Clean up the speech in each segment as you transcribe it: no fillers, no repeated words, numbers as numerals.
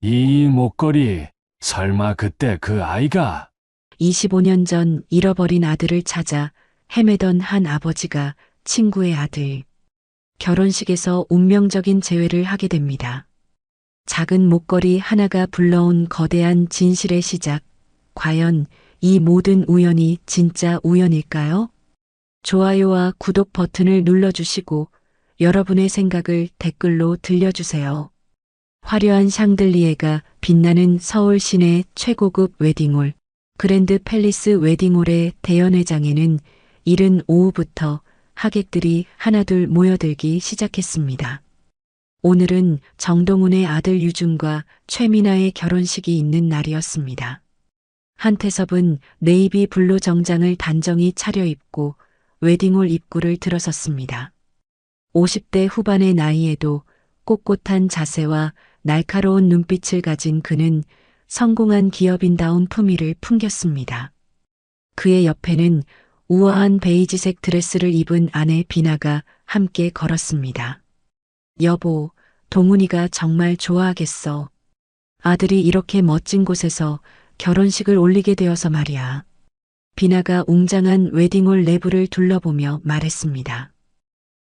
이 목걸이, 설마 그때 그 아이가? 25년 전 잃어버린 아들을 찾아 헤매던 한 아버지가 친구의 아들, 결혼식에서 운명적인 재회를 하게 됩니다. 작은 목걸이 하나가 불러온 거대한 진실의 시작. 과연 이 모든 우연이 진짜 우연일까요? 좋아요와 구독 버튼을 눌러주시고 여러분의 생각을 댓글로 들려주세요. 화려한 샹들리에가 빛나는 서울 시내 최고급 웨딩홀, 그랜드 팰리스 웨딩홀의 대연회장에는 이른 오후부터 하객들이 하나둘 모여들기 시작했습니다. 오늘은 정동훈의 아들 유준과 최미나의 결혼식이 있는 날이었습니다. 한태섭은 네이비 블루 정장을 단정히 차려입고 웨딩홀 입구를 들어섰습니다. 50대 후반의 나이에도 꼿꼿한 자세와 날카로운 눈빛을 가진 그는 성공한 기업인다운 품위를 풍겼습니다. 그의 옆에는 우아한 베이지색 드레스를 입은 아내 비나가 함께 걸었습니다. 여보, 동훈이가 정말 좋아하겠어. 아들이 이렇게 멋진 곳에서 결혼식을 올리게 되어서 말이야. 비나가 웅장한 웨딩홀 내부를 둘러보며 말했습니다.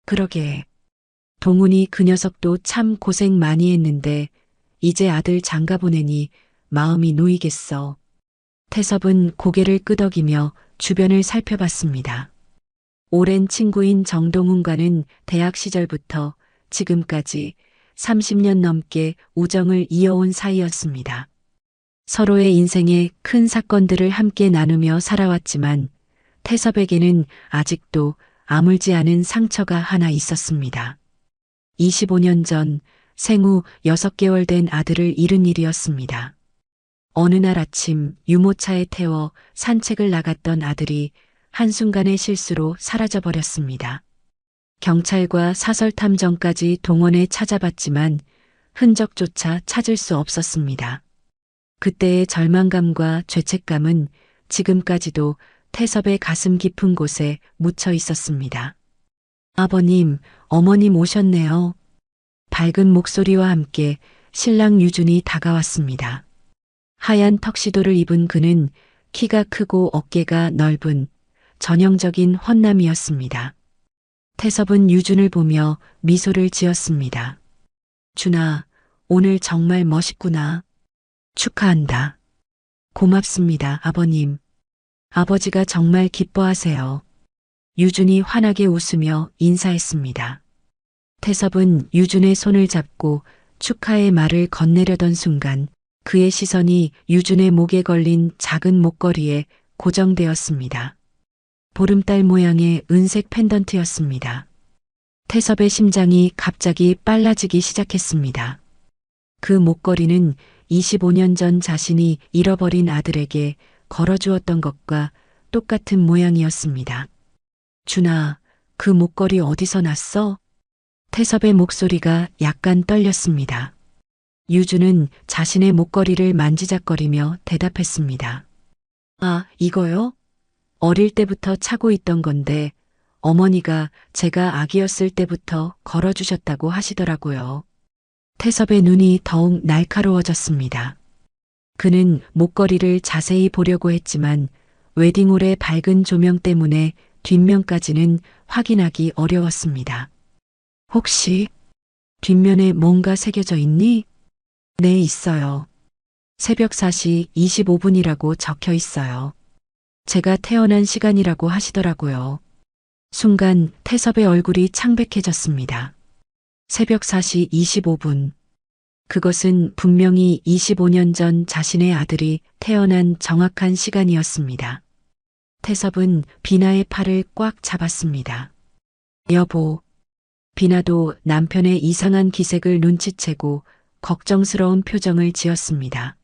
그러게. 동훈이 그 녀석도 참 고생 많이 했는데 이제 아들 장가 보내니 마음이 놓이겠어. 태섭은 고개를 끄덕이며 주변을 살펴봤습니다. 오랜 친구인 정동훈과는 대학 시절부터 지금까지 30년 넘게 우정을 이어온 사이였습니다. 서로의 인생에 큰 사건들을 함께 나누며 살아왔지만 태섭에게는 아직도 아물지 않은 상처가 하나 있었습니다. 25년 전 생후 6개월 된 아들을 잃은 일이었습니다. 어느 날 아침 유모차에 태워 산책을 나갔던 아들이 한순간의 실수로 사라져버렸습니다. 경찰과 사설탐정까지 동원해 찾아봤지만 흔적조차 찾을 수 없었습니다. 그때의 절망감과 죄책감은 지금까지도 태섭의 가슴 깊은 곳에 묻혀 있었습니다. 아버님, 어머님 오셨네요. 밝은 목소리와 함께 신랑 유준이 다가왔습니다. 하얀 턱시도를 입은 그는 키가 크고 어깨가 넓은 전형적인 헌남이었습니다. 태섭은 유준을 보며 미소를 지었습니다. 준아, 오늘 정말 멋있구나. 축하한다. 고맙습니다, 아버님. 아버지가 정말 기뻐하세요. 유준이 환하게 웃으며 인사했습니다. 태섭은 유준의 손을 잡고 축하의 말을 건네려던 순간 그의 시선이 유준의 목에 걸린 작은 목걸이에 고정되었습니다. 보름달 모양의 은색 펜던트였습니다. 태섭의 심장이 갑자기 빨라지기 시작했습니다. 그 목걸이는 25년 전 자신이 잃어버린 아들에게 걸어주었던 것과 똑같은 모양이었습니다. 준아, 그 목걸이 어디서 났어? 태섭의 목소리가 약간 떨렸습니다. 유준은 자신의 목걸이를 만지작거리며 대답했습니다. 아, 이거요? 어릴 때부터 차고 있던 건데 어머니가 제가 아기였을 때부터 걸어주셨다고 하시더라고요. 태섭의 눈이 더욱 날카로워졌습니다. 그는 목걸이를 자세히 보려고 했지만 웨딩홀의 밝은 조명 때문에 뒷면까지는 확인하기 어려웠습니다. 혹시 뒷면에 뭔가 새겨져 있니? 네, 있어요. 새벽 4시 25분이라고 적혀 있어요. 제가 태어난 시간이라고 하시더라고요. 순간 태섭의 얼굴이 창백해졌습니다. 새벽 4시 25분. 그것은 분명히 25년 전 자신의 아들이 태어난 정확한 시간이었습니다. 태섭은 비나의 팔을 꽉 잡았습니다. 여보. 비나도 남편의 이상한 기색을 눈치채고 걱정스러운 표정을 지었습니다.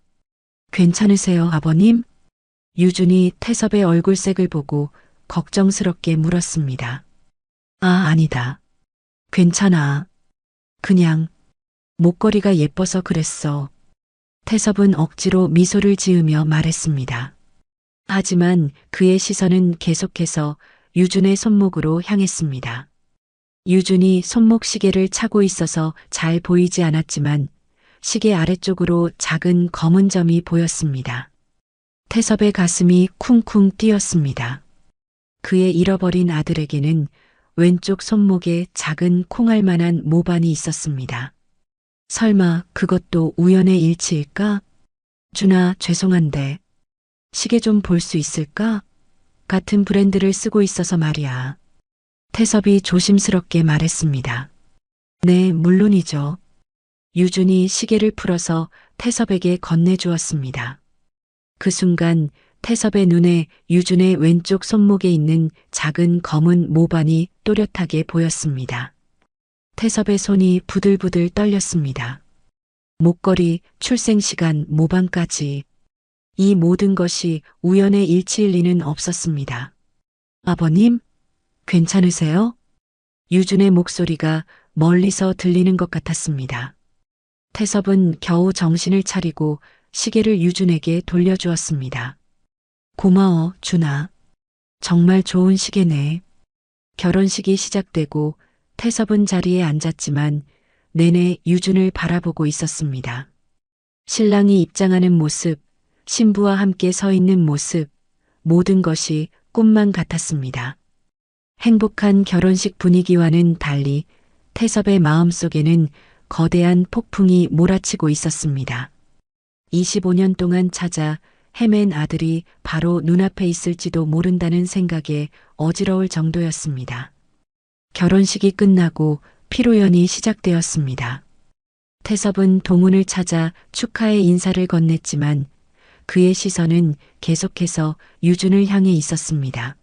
괜찮으세요, 아버님? 유준이 태섭의 얼굴색을 보고 걱정스럽게 물었습니다. 아, 아니다. 괜찮아. 그냥 목걸이가 예뻐서 그랬어. 태섭은 억지로 미소를 지으며 말했습니다. 하지만 그의 시선은 계속해서 유준의 손목으로 향했습니다. 유준이 손목 시계를 차고 있어서 잘 보이지 않았지만 시계 아래쪽으로 작은 검은 점이 보였습니다. 태섭의 가슴이 쿵쿵 뛰었습니다. 그의 잃어버린 아들에게는 왼쪽 손목에 작은 콩알만한 모반이 있었습니다. 설마 그것도 우연의 일치일까? 준아, 죄송한데 시계 좀 볼 수 있을까? 같은 브랜드를 쓰고 있어서 말이야. 태섭이 조심스럽게 말했습니다. 네, 물론이죠. 유준이 시계를 풀어서 태섭에게 건네주었습니다. 그 순간 태섭의 눈에 유준의 왼쪽 손목에 있는 작은 검은 모반이 또렷하게 보였습니다. 태섭의 손이 부들부들 떨렸습니다. 목걸이, 출생시간, 모반까지. 이 모든 것이 우연의 일치일 리는 없었습니다. 아버님, 괜찮으세요? 유준의 목소리가 멀리서 들리는 것 같았습니다. 태섭은 겨우 정신을 차리고 시계를 유준에게 돌려주었습니다. 고마워, 준아. 정말 좋은 시계네. 결혼식이 시작되고 태섭은 자리에 앉았지만 내내 유준을 바라보고 있었습니다. 신랑이 입장하는 모습, 신부와 함께 서 있는 모습, 모든 것이 꿈만 같았습니다. 행복한 결혼식 분위기와는 달리 태섭의 마음속에는 거대한 폭풍이 몰아치고 있었습니다. 25년 동안 찾아 헤맨 아들이 바로 눈앞에 있을지도 모른다는 생각에 어지러울 정도였습니다. 결혼식이 끝나고 피로연이 시작되었습니다. 태섭은 동훈을 찾아 축하의 인사를 건넸지만 그의 시선은 계속해서 유준을 향해 있었습니다.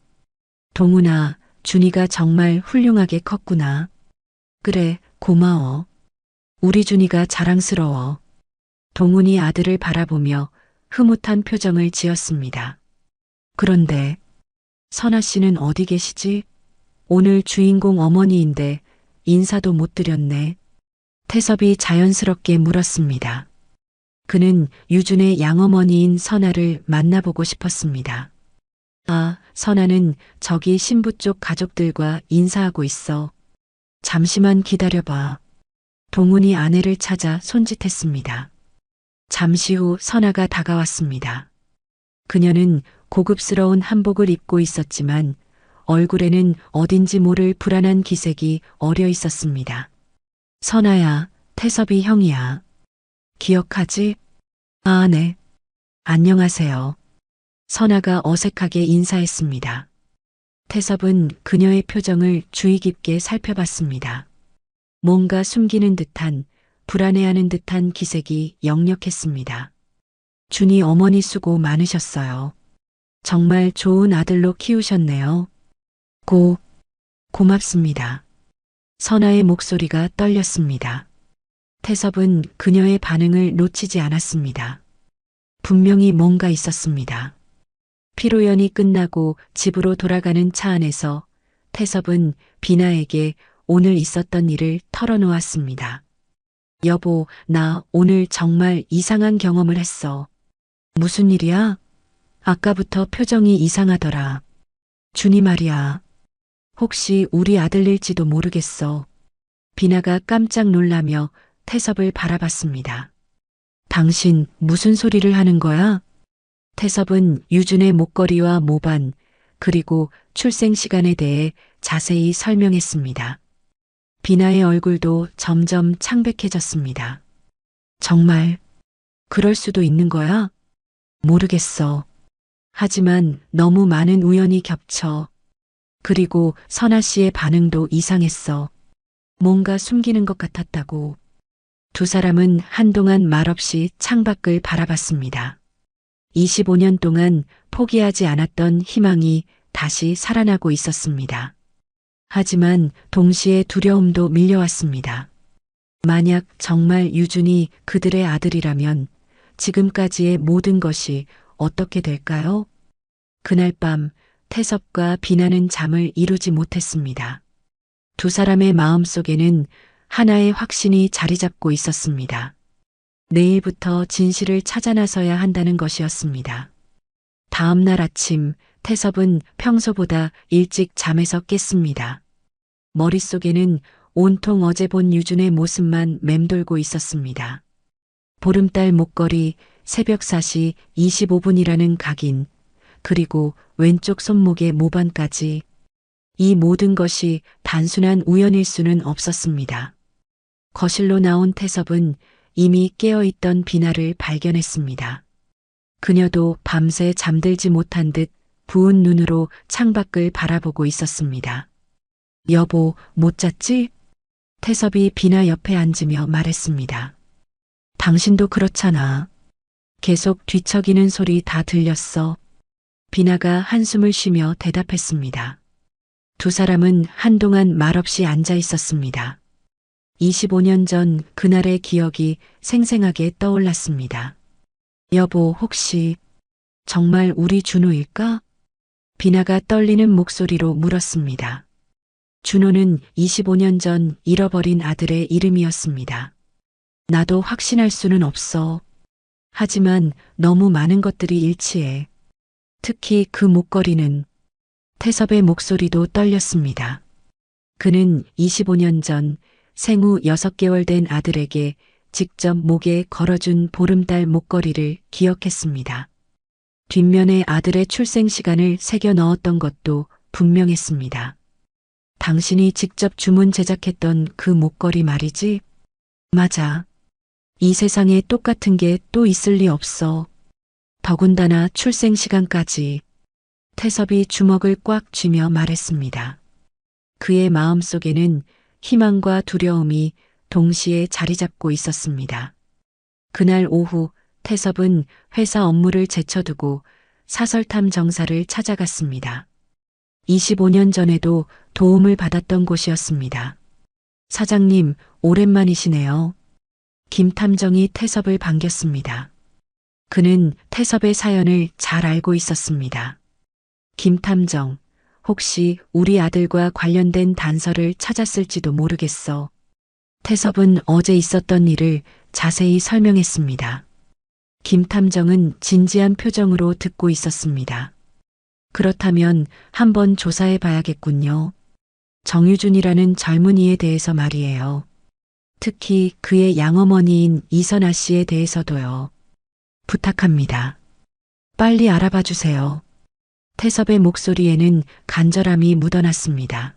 동훈아, 준이가 정말 훌륭하게 컸구나. 그래, 고마워. 우리 준이가 자랑스러워. 동훈이 아들을 바라보며 흐뭇한 표정을 지었습니다. 그런데 선아 씨는 어디 계시지? 오늘 주인공 어머니인데 인사도 못 드렸네. 태섭이 자연스럽게 물었습니다. 그는 유준의 양어머니인 선아를 만나보고 싶었습니다. 아, 선아는 저기 신부 쪽 가족들과 인사하고 있어. 잠시만 기다려봐. 동훈이 아내를 찾아 손짓했습니다. 잠시 후 선아가 다가왔습니다. 그녀는 고급스러운 한복을 입고 있었지만 얼굴에는 어딘지 모를 불안한 기색이 어려 있었습니다. 선아야, 태섭이 형이야. 기억하지? 아, 네. 안녕하세요. 선아가 어색하게 인사했습니다. 태섭은 그녀의 표정을 주의 깊게 살펴봤습니다. 뭔가 숨기는 듯한, 불안해하는 듯한 기색이 역력했습니다. 준이 어머니 수고 많으셨어요. 정말 좋은 아들로 키우셨네요. 고맙습니다. 선아의 목소리가 떨렸습니다. 태섭은 그녀의 반응을 놓치지 않았습니다. 분명히 뭔가 있었습니다. 피로연이 끝나고 집으로 돌아가는 차 안에서 태섭은 비나에게 오늘 있었던 일을 털어놓았습니다. 여보, 나 오늘 정말 이상한 경험을 했어. 무슨 일이야? 아까부터 표정이 이상하더라. 준이 말이야. 혹시 우리 아들일지도 모르겠어. 비나가 깜짝 놀라며 태섭을 바라봤습니다. 당신 무슨 소리를 하는 거야? 태섭은 유준의 목걸이와 모반, 그리고 출생 시간에 대해 자세히 설명했습니다. 비나의 얼굴도 점점 창백해졌습니다. 정말 그럴 수도 있는 거야? 모르겠어. 하지만 너무 많은 우연이 겹쳐. 그리고 선아 씨의 반응도 이상했어. 뭔가 숨기는 것 같았다고. 두 사람은 한동안 말없이 창밖을 바라봤습니다. 25년 동안 포기하지 않았던 희망이 다시 살아나고 있었습니다. 하지만 동시에 두려움도 밀려왔습니다. 만약 정말 유준이 그들의 아들이라면 지금까지의 모든 것이 어떻게 될까요? 그날 밤 태섭과 비나는 잠을 이루지 못했습니다. 두 사람의 마음속에는 하나의 확신이 자리 잡고 있었습니다. 내일부터 진실을 찾아 나서야 한다는 것이었습니다. 다음 날 아침 태섭은 평소보다 일찍 잠에서 깼습니다. 머릿속에는 온통 어제 본 유준의 모습만 맴돌고 있었습니다. 보름달 목걸이, 새벽 4시 25분이라는 각인, 그리고 왼쪽 손목의 모반까지. 이 모든 것이 단순한 우연일 수는 없었습니다. 거실로 나온 태섭은 이미 깨어있던 비나를 발견했습니다. 그녀도 밤새 잠들지 못한 듯 부은 눈으로 창밖을 바라보고 있었습니다. 여보, 못 잤지? 태섭이 비나 옆에 앉으며 말했습니다. 당신도 그렇잖아. 계속 뒤척이는 소리 다 들렸어. 비나가 한숨을 쉬며 대답했습니다. 두 사람은 한동안 말없이 앉아 있었습니다. 25년 전 그날의 기억이 생생하게 떠올랐습니다. 여보, 혹시 정말 우리 준호일까? 비나가 떨리는 목소리로 물었습니다. 준호는 25년 전 잃어버린 아들의 이름이었습니다. 나도 확신할 수는 없어. 하지만 너무 많은 것들이 일치해. 특히 그 목걸이는. 태섭의 목소리도 떨렸습니다. 그는 25년 전 생후 6개월 된 아들에게 직접 목에 걸어준 보름달 목걸이를 기억했습니다. 뒷면에 아들의 출생 시간을 새겨 넣었던 것도 분명했습니다. 당신이 직접 주문 제작했던 그 목걸이 말이지? 맞아. 이 세상에 똑같은 게 또 있을 리 없어. 더군다나 출생 시간까지. 태섭이 주먹을 꽉 쥐며 말했습니다. 그의 마음속에는 희망과 두려움이 동시에 자리 잡고 있었습니다. 그날 오후 태섭은 회사 업무를 제쳐두고 사설탐 정사를 찾아갔습니다. 25년 전에도 도움을 받았던 곳이었습니다. 사장님, 오랜만이시네요. 김 탐정이 태섭을 반겼습니다. 그는 태섭의 사연을 잘 알고 있었습니다. 김 탐정, 혹시 우리 아들과 관련된 단서를 찾았을지도 모르겠어. 태섭은 어제 있었던 일을 자세히 설명했습니다. 김 탐정은 진지한 표정으로 듣고 있었습니다. 그렇다면 한번 조사해 봐야겠군요. 정유준이라는 젊은이에 대해서 말이에요. 특히 그의 양어머니인 이선아 씨에 대해서도요. 부탁합니다. 빨리 알아봐 주세요. 태섭의 목소리에는 간절함이 묻어났습니다.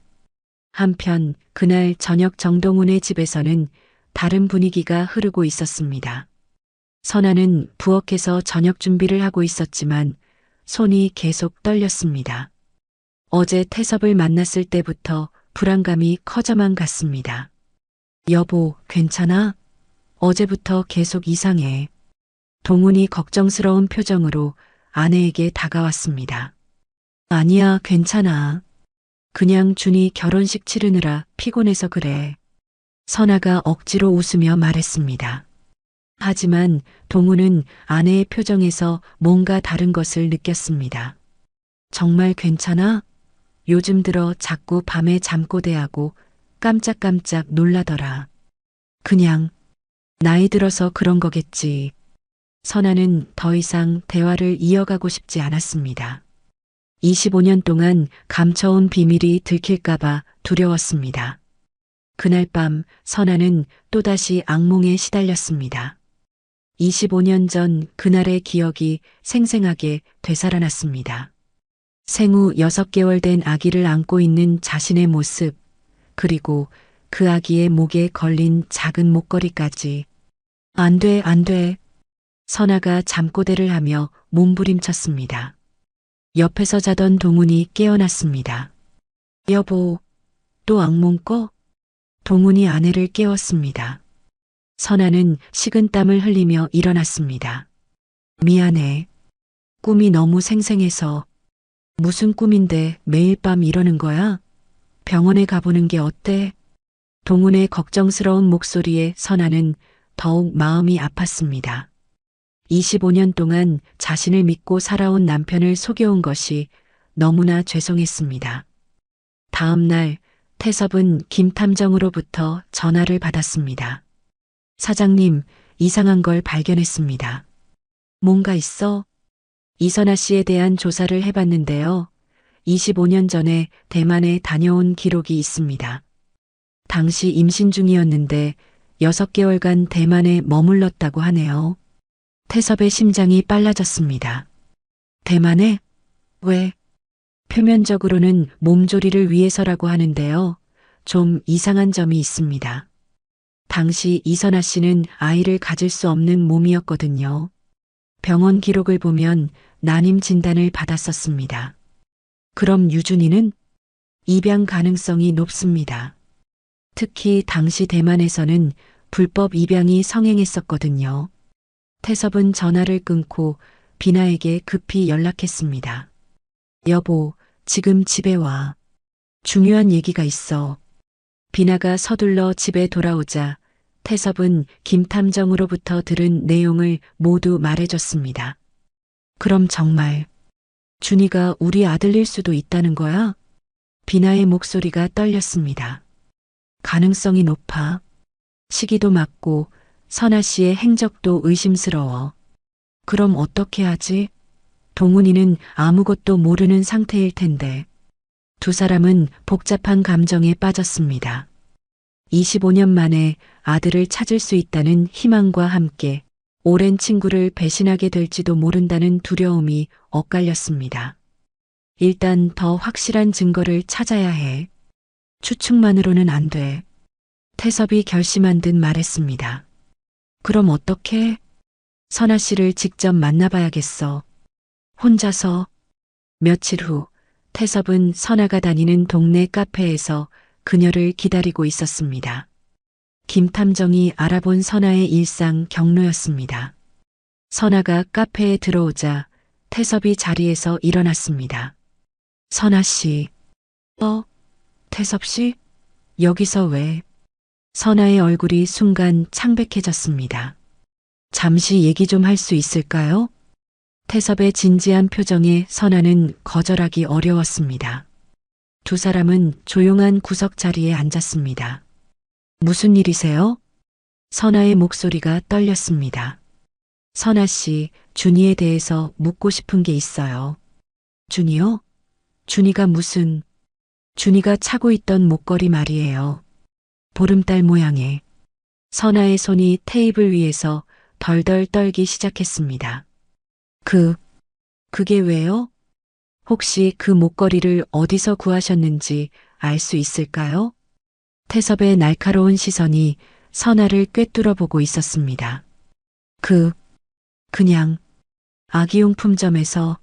한편 그날 저녁 정동훈의 집에서는 다른 분위기가 흐르고 있었습니다. 선아는 부엌에서 저녁 준비를 하고 있었지만 손이 계속 떨렸습니다. 어제 태섭을 만났을 때부터 불안감이 커져만 갔습니다. 여보, 괜찮아? 어제부터 계속 이상해. 동훈이 걱정스러운 표정으로 아내에게 다가왔습니다. 아니야, 괜찮아. 그냥 준이 결혼식 치르느라 피곤해서 그래. 선아가 억지로 웃으며 말했습니다. 하지만 동훈은 아내의 표정에서 뭔가 다른 것을 느꼈습니다. 정말 괜찮아? 요즘 들어 자꾸 밤에 잠꼬대하고 깜짝깜짝 놀라더라. 그냥 나이 들어서 그런 거겠지. 선아는 더 이상 대화를 이어가고 싶지 않았습니다. 25년 동안 감춰온 비밀이 들킬까봐 두려웠습니다. 그날 밤 선아는 또다시 악몽에 시달렸습니다. 25년 전 그날의 기억이 생생하게 되살아났습니다. 생후 6개월 된 아기를 안고 있는 자신의 모습, 그리고 그 아기의 목에 걸린 작은 목걸이까지. 안 돼, 안 돼. 선아가 잠꼬대를 하며 몸부림쳤습니다. 옆에서 자던 동훈이 깨어났습니다. 여보, 또 악몽 꿔? 동훈이 아내를 깨웠습니다. 선아는 식은땀을 흘리며 일어났습니다. 미안해. 꿈이 너무 생생해서. 무슨 꿈인데 매일 밤 이러는 거야? 병원에 가보는 게 어때? 동훈의 걱정스러운 목소리에 선아는 더욱 마음이 아팠습니다. 25년 동안 자신을 믿고 살아온 남편을 속여온 것이 너무나 죄송했습니다. 다음 날 태섭은 김 탐정으로부터 전화를 받았습니다. 사장님, 이상한 걸 발견했습니다. 뭔가 있어? 이선아 씨에 대한 조사를 해봤는데요. 25년 전에 대만에 다녀온 기록이 있습니다. 당시 임신 중이었는데 6개월간 대만에 머물렀다고 하네요. 태섭의 심장이 빨라졌습니다. 대만에? 왜? 표면적으로는 몸조리를 위해서라고 하는데요. 좀 이상한 점이 있습니다. 당시 이선아 씨는 아이를 가질 수 없는 몸이었거든요. 병원 기록을 보면 난임 진단을 받았었습니다. 그럼 유준이는 입양 가능성이 높습니다. 특히 당시 대만에서는 불법 입양이 성행했었거든요. 태섭은 전화를 끊고 비나에게 급히 연락했습니다. 여보, 지금 집에 와. 중요한 얘기가 있어. 비나가 서둘러 집에 돌아오자 태섭은 김탐정으로부터 들은 내용을 모두 말해줬습니다. 그럼 정말 준이가 우리 아들일 수도 있다는 거야? 비나의 목소리가 떨렸습니다. 가능성이 높아. 시기도 맞고 선아 씨의 행적도 의심스러워. 그럼 어떻게 하지? 동훈이는 아무것도 모르는 상태일 텐데. 두 사람은 복잡한 감정에 빠졌습니다. 25년 만에 아들을 찾을 수 있다는 희망과 함께 오랜 친구를 배신하게 될지도 모른다는 두려움이 엇갈렸습니다. 일단 더 확실한 증거를 찾아야 해. 추측만으로는 안 돼. 태섭이 결심한 듯 말했습니다. 그럼 어떻게? 선아 씨를 직접 만나봐야겠어. 혼자서. 며칠 후 태섭은 선아가 다니는 동네 카페에서 그녀를 기다리고 있었습니다. 김탐정이 알아본 선아의 일상 경로였습니다. 선아가 카페에 들어오자 태섭이 자리에서 일어났습니다. 선아 씨. 태섭 씨? 여기서 왜? 선아의 얼굴이 순간 창백해졌습니다. 잠시 얘기 좀 할 수 있을까요? 태섭의 진지한 표정에 선아는 거절하기 어려웠습니다. 두 사람은 조용한 구석 자리에 앉았습니다. 무슨 일이세요? 선아의 목소리가 떨렸습니다. 선아 씨, 준이에 대해서 묻고 싶은 게 있어요. 준이요? 준이가 무슨... 준이가 차고 있던 목걸이 말이에요. 보름달 모양의. 선아의 손이 테이블 위에서 덜덜 떨기 시작했습니다. 그게 왜요? 혹시 그 목걸이를 어디서 구하셨는지 알 수 있을까요? 태섭의 날카로운 시선이 선아를 꿰뚫어 보고 있었습니다. 그냥 아기용품점에서.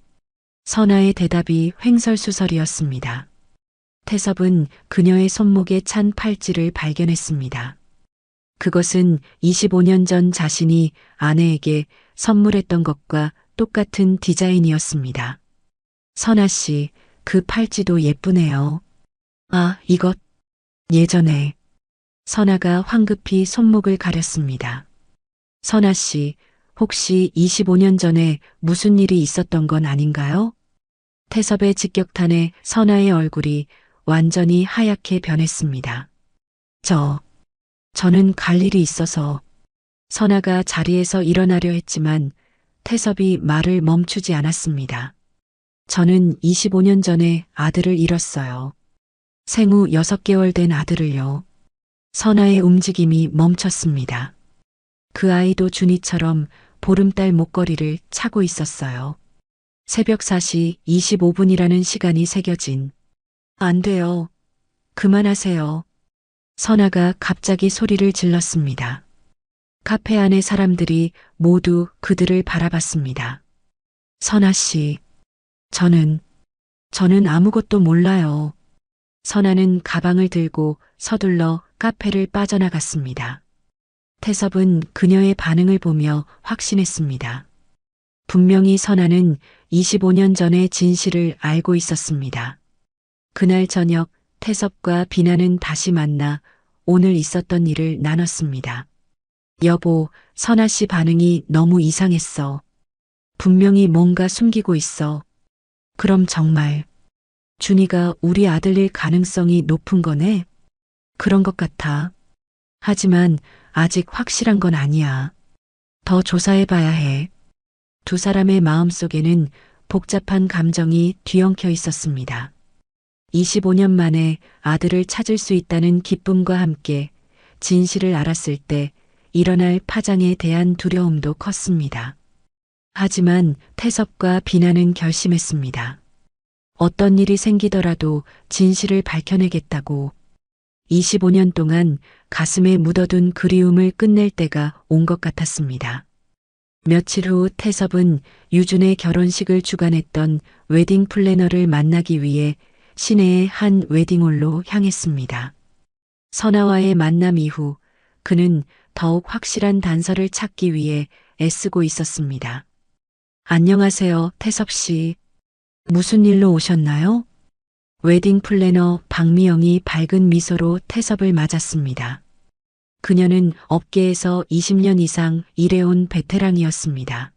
선아의 대답이 횡설수설이었습니다. 태섭은 그녀의 손목에 찬 팔찌를 발견했습니다. 그것은 25년 전 자신이 아내에게 선물했던 것과 똑같은 디자인이었습니다. 선아 씨, 그 팔찌도 예쁘네요. 아, 이것. 예전에. 선아가 황급히 손목을 가렸습니다. 선아 씨, 혹시 25년 전에 무슨 일이 있었던 건 아닌가요? 태섭의 직격탄에 선아의 얼굴이 완전히 하얗게 변했습니다. 저는 갈 일이 있어서. 선아가 자리에서 일어나려 했지만 태섭이 말을 멈추지 않았습니다. 저는 25년 전에 아들을 잃었어요. 생후 6개월 된 아들을요. 선아의 움직임이 멈췄습니다. 그 아이도 준이처럼 보름달 목걸이를 차고 있었어요. 새벽 4시 25분이라는 시간이 새겨진. 안 돼요. 그만하세요. 선아가 갑자기 소리를 질렀습니다. 카페 안의 사람들이 모두 그들을 바라봤습니다. 선아 씨, 저는 아무것도 몰라요. 선아는 가방을 들고 서둘러 카페를 빠져나갔습니다. 태섭은 그녀의 반응을 보며 확신했습니다. 분명히 선아는 25년 전의 진실을 알고 있었습니다. 그날 저녁 태섭과 비나는 다시 만나 오늘 있었던 일을 나눴습니다. 여보, 선아 씨 반응이 너무 이상했어. 분명히 뭔가 숨기고 있어. 그럼 정말 준이가 우리 아들일 가능성이 높은 거네? 그런 것 같아. 하지만 아직 확실한 건 아니야. 더 조사해봐야 해. 두 사람의 마음속에는 복잡한 감정이 뒤엉켜 있었습니다. 25년 만에 아들을 찾을 수 있다는 기쁨과 함께 진실을 알았을 때 일어날 파장에 대한 두려움도 컸습니다. 하지만 태섭과 비나는 결심했습니다. 어떤 일이 생기더라도 진실을 밝혀내겠다고. 25년 동안 가슴에 묻어둔 그리움을 끝낼 때가 온 것 같았습니다. 며칠 후 태섭은 유준의 결혼식을 주관했던 웨딩 플래너를 만나기 위해 시내의 한 웨딩홀로 향했습니다. 선아와의 만남 이후 그는 더욱 확실한 단서를 찾기 위해 애쓰고 있었습니다. 안녕하세요, 태섭 씨. 무슨 일로 오셨나요? 웨딩 플래너 박미영이 밝은 미소로 태섭을 맞았습니다. 그녀는 업계에서 20년 이상 일해온 베테랑이었습니다.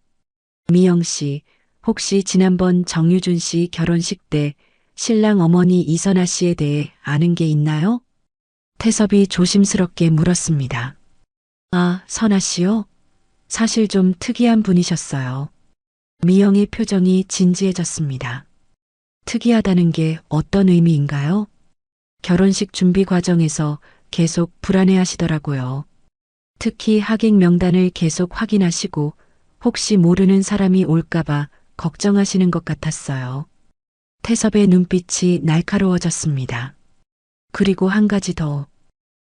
미영 씨, 혹시 지난번 정유준 씨 결혼식 때 신랑 어머니 이선아 씨에 대해 아는 게 있나요? 태섭이 조심스럽게 물었습니다. 아, 선아 씨요? 사실 좀 특이한 분이셨어요. 미영의 표정이 진지해졌습니다. 특이하다는 게 어떤 의미인가요? 결혼식 준비 과정에서 계속 불안해하시더라고요. 특히 하객 명단을 계속 확인하시고 혹시 모르는 사람이 올까봐 걱정하시는 것 같았어요. 태섭의 눈빛이 날카로워졌습니다. 그리고 한 가지 더.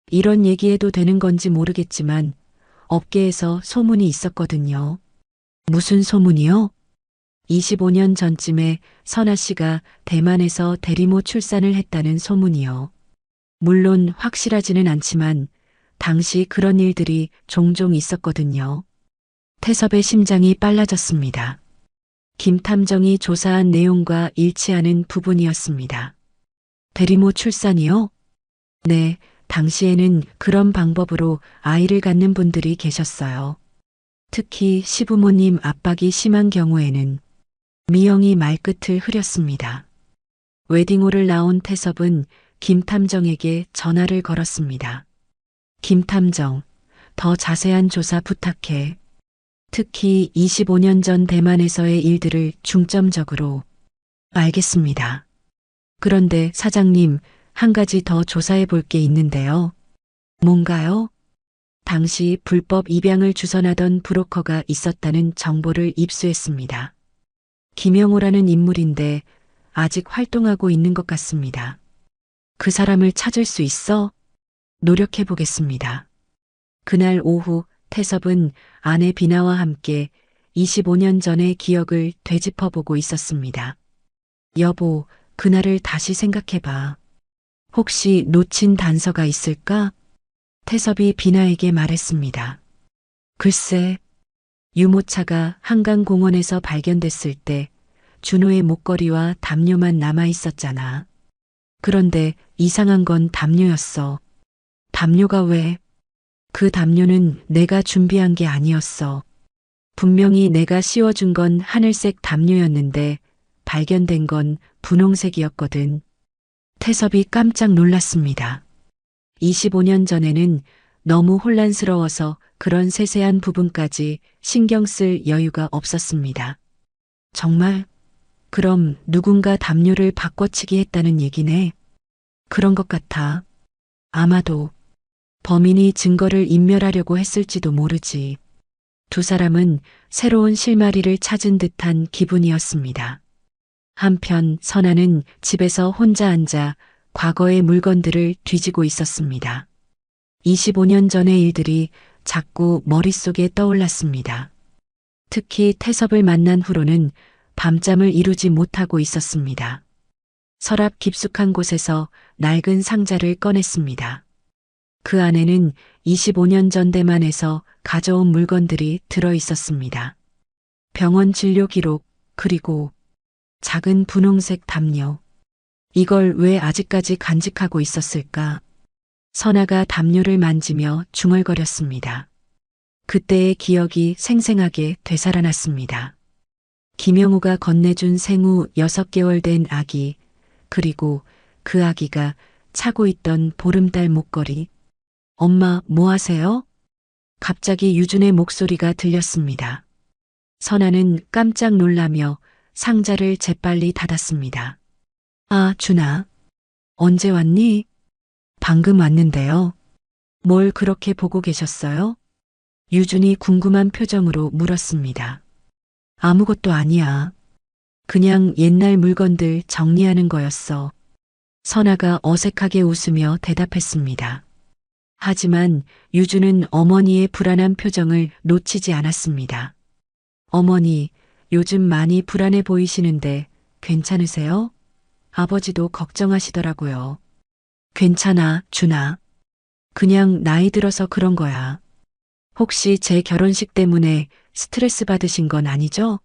이런 얘기해도 되는 건지 모르겠지만 업계에서 소문이 있었거든요. 무슨 소문이요? 25년 전쯤에 선아 씨가 대만에서 대리모 출산을 했다는 소문이요. 물론 확실하지는 않지만 당시 그런 일들이 종종 있었거든요. 태섭의 심장이 빨라졌습니다. 김 탐정이 조사한 내용과 일치하는 부분이었습니다. 대리모 출산이요? 네, 당시에는 그런 방법으로 아이를 갖는 분들이 계셨어요. 특히 시부모님 압박이 심한 경우에는. 미영이 말끝을 흐렸습니다. 웨딩홀을 나온 태섭은 김 탐정에게 전화를 걸었습니다. 김 탐정, 더 자세한 조사 부탁해. 특히 25년 전 대만에서의 일들을 중점적으로. 알겠습니다. 그런데 사장님, 한 가지 더 조사해 볼 게 있는데요. 뭔가요? 당시 불법 입양을 주선하던 브로커가 있었다는 정보를 입수했습니다. 김영호라는 인물인데 아직 활동하고 있는 것 같습니다. 그 사람을 찾을 수 있어? 노력해 보겠습니다. 그날 오후 태섭은 아내 비나와 함께 25년 전의 기억을 되짚어보고 있었습니다. 여보, 그날을 다시 생각해봐. 혹시 놓친 단서가 있을까? 태섭이 비나에게 말했습니다. 글쎄, 유모차가 한강공원에서 발견됐을 때 준호의 목걸이와 담요만 남아 있었잖아. 그런데 이상한 건 담요였어. 담요가 왜? 그 담요는 내가 준비한 게 아니었어. 분명히 내가 씌워준 건 하늘색 담요였는데 발견된 건 분홍색이었거든. 태섭이 깜짝 놀랐습니다. 25년 전에는 너무 혼란스러워서 그런 세세한 부분까지 신경 쓸 여유가 없었습니다. 정말? 그럼 누군가 담요를 바꿔치기 했다는 얘기네. 그런 것 같아. 아마도 범인이 증거를 인멸하려고 했을지도 모르지. 두 사람은 새로운 실마리를 찾은 듯한 기분이었습니다. 한편 선아는 집에서 혼자 앉아 과거의 물건들을 뒤지고 있었습니다. 25년 전의 일들이 자꾸 머릿속에 떠올랐습니다. 특히 태섭을 만난 후로는 밤잠을 이루지 못하고 있었습니다. 서랍 깊숙한 곳에서 낡은 상자를 꺼냈습니다. 그 안에는 25년 전 대만에서 가져온 물건들이 들어 있었습니다. 병원 진료 기록, 그리고 작은 분홍색 담요. 이걸 왜 아직까지 간직하고 있었을까? 선아가 담요를 만지며 중얼거렸습니다. 그때의 기억이 생생하게 되살아났습니다. 김영우가 건네준 생후 6개월 된 아기, 그리고 그 아기가 차고 있던 보름달 목걸이. 엄마, 뭐 하세요? 갑자기 유준의 목소리가 들렸습니다. 선아는 깜짝 놀라며 상자를 재빨리 닫았습니다. 아, 준아. 언제 왔니? 방금 왔는데요. 뭘 그렇게 보고 계셨어요? 유준이 궁금한 표정으로 물었습니다. 아무것도 아니야. 그냥 옛날 물건들 정리하는 거였어. 선아가 어색하게 웃으며 대답했습니다. 하지만 유주는 어머니의 불안한 표정을 놓치지 않았습니다. 어머니, 요즘 많이 불안해 보이시는데 괜찮으세요? 아버지도 걱정하시더라고요. 괜찮아, 준아. 그냥 나이 들어서 그런 거야. 혹시 제 결혼식 때문에 스트레스 받으신 건 아니죠?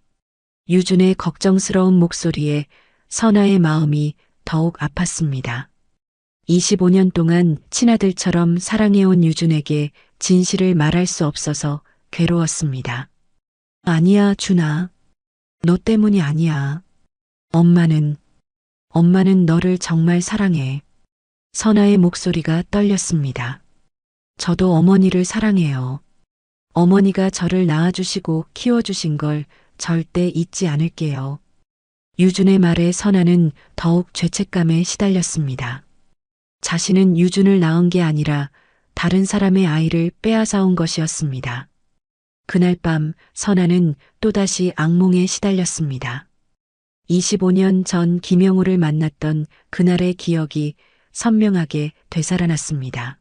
유준의 걱정스러운 목소리에 선아의 마음이 더욱 아팠습니다. 25년 동안 친아들처럼 사랑해온 유준에게 진실을 말할 수 없어서 괴로웠습니다. 아니야, 준아. 너 때문이 아니야. 엄마는 너를 정말 사랑해. 선아의 목소리가 떨렸습니다. 저도 어머니를 사랑해요. 어머니가 저를 낳아주시고 키워주신 걸 절대 잊지 않을게요. 유준의 말에 선아는 더욱 죄책감에 시달렸습니다. 자신은 유준을 낳은 게 아니라 다른 사람의 아이를 빼앗아온 것이었습니다. 그날 밤 선아는 또다시 악몽에 시달렸습니다. 25년 전 김영우를 만났던 그날의 기억이 선명하게 되살아났습니다.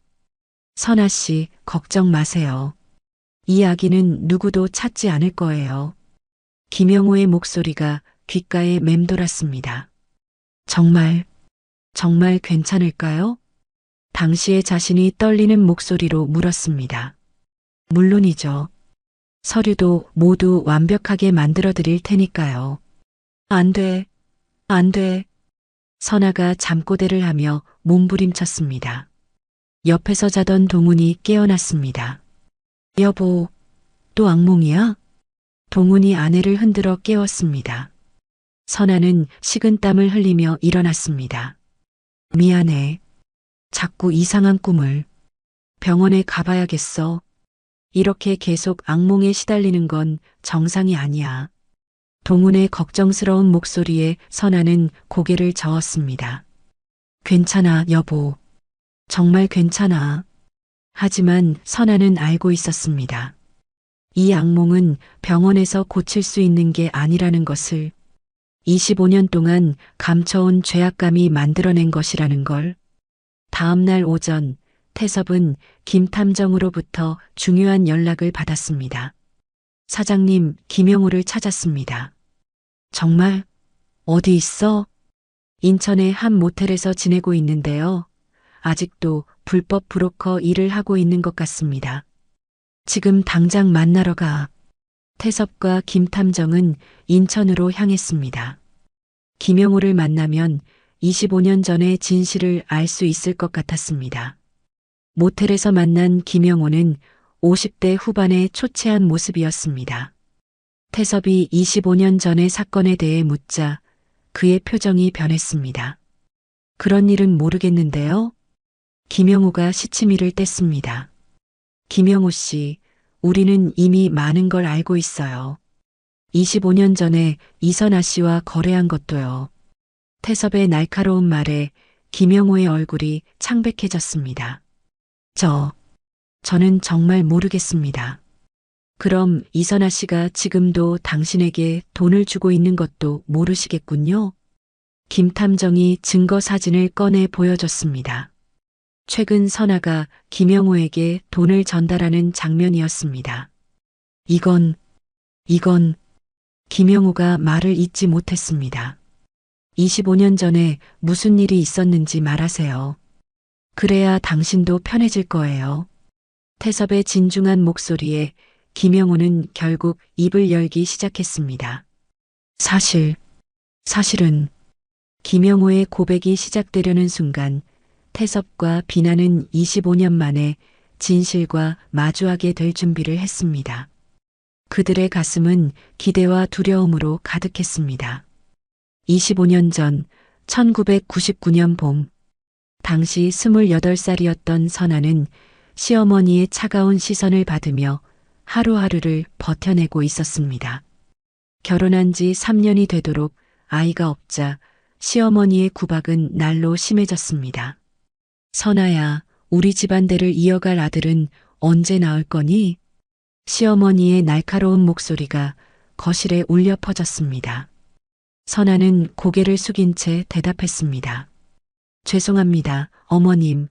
선아 씨, 걱정 마세요. 이 아기는 누구도 찾지 않을 거예요. 김영우의 목소리가 귓가에 맴돌았습니다. 정말 괜찮을까요? 당시의 자신이 떨리는 목소리로 물었습니다. 물론이죠. 서류도 모두 완벽하게 만들어 드릴 테니까요. 안 돼. 선아가 잠꼬대를 하며 몸부림쳤습니다. 옆에서 자던 동훈이 깨어났습니다. 여보, 또 악몽이야? 동훈이 아내를 흔들어 깨웠습니다. 선아는 식은땀을 흘리며 일어났습니다. 미안해. 자꾸 이상한 꿈을. 병원에 가봐야겠어. 이렇게 계속 악몽에 시달리는 건 정상이 아니야. 동훈의 걱정스러운 목소리에 선아는 고개를 저었습니다. 괜찮아, 여보. 정말 괜찮아. 하지만 선아는 알고 있었습니다. 이 악몽은 병원에서 고칠 수 있는 게 아니라는 것을, 25년 동안 감춰온 죄악감이 만들어낸 것이라는 걸. 다음 날 오전, 태섭은 김 탐정으로부터 중요한 연락을 받았습니다. 사장님, 김영우를 찾았습니다. 정말? 어디 있어? 인천의 한 모텔에서 지내고 있는데요. 아직도 불법 브로커 일을 하고 있는 것 같습니다. 지금 당장 만나러 가. 태섭과 김 탐정은 인천으로 향했습니다. 김영우를 만나면 25년 전의 진실을 알 수 있을 것 같았습니다. 모텔에서 만난 김영우는 50대 후반의 초췌한 모습이었습니다. 태섭이 25년 전의 사건에 대해 묻자 그의 표정이 변했습니다. 그런 일은 모르겠는데요. 김영우가 시치미를 뗐습니다. 김영우 씨, 우리는 이미 많은 걸 알고 있어요. 25년 전에 이선아 씨와 거래한 것도요. 태섭의 날카로운 말에 김영우의 얼굴이 창백해졌습니다. 저는 정말 모르겠습니다. 그럼 이선아 씨가 지금도 당신에게 돈을 주고 있는 것도 모르시겠군요? 김 탐정이 증거 사진을 꺼내 보여줬습니다. 최근 선아가 김영우에게 돈을 전달하는 장면이었습니다. 이건 김영우가 말을 잇지 못했습니다. 25년 전에 무슨 일이 있었는지 말하세요. 그래야 당신도 편해질 거예요. 태섭의 진중한 목소리에 김영우는 결국 입을 열기 시작했습니다. 사실은 김영우의 고백이 시작되려는 순간 태섭과 비나는 25년 만에 진실과 마주하게 될 준비를 했습니다. 그들의 가슴은 기대와 두려움으로 가득했습니다. 25년 전 1999년 봄, 당시 28살이었던 선아는 시어머니의 차가운 시선을 받으며 하루하루를 버텨내고 있었습니다. 결혼한 지 3년이 되도록 아이가 없자 시어머니의 구박은 날로 심해졌습니다. 선아야, 우리 집안대를 이어갈 아들은 언제 낳을 거니? 시어머니의 날카로운 목소리가 거실에 울려 퍼졌습니다. 선아는 고개를 숙인 채 대답했습니다. 죄송합니다, 어머님.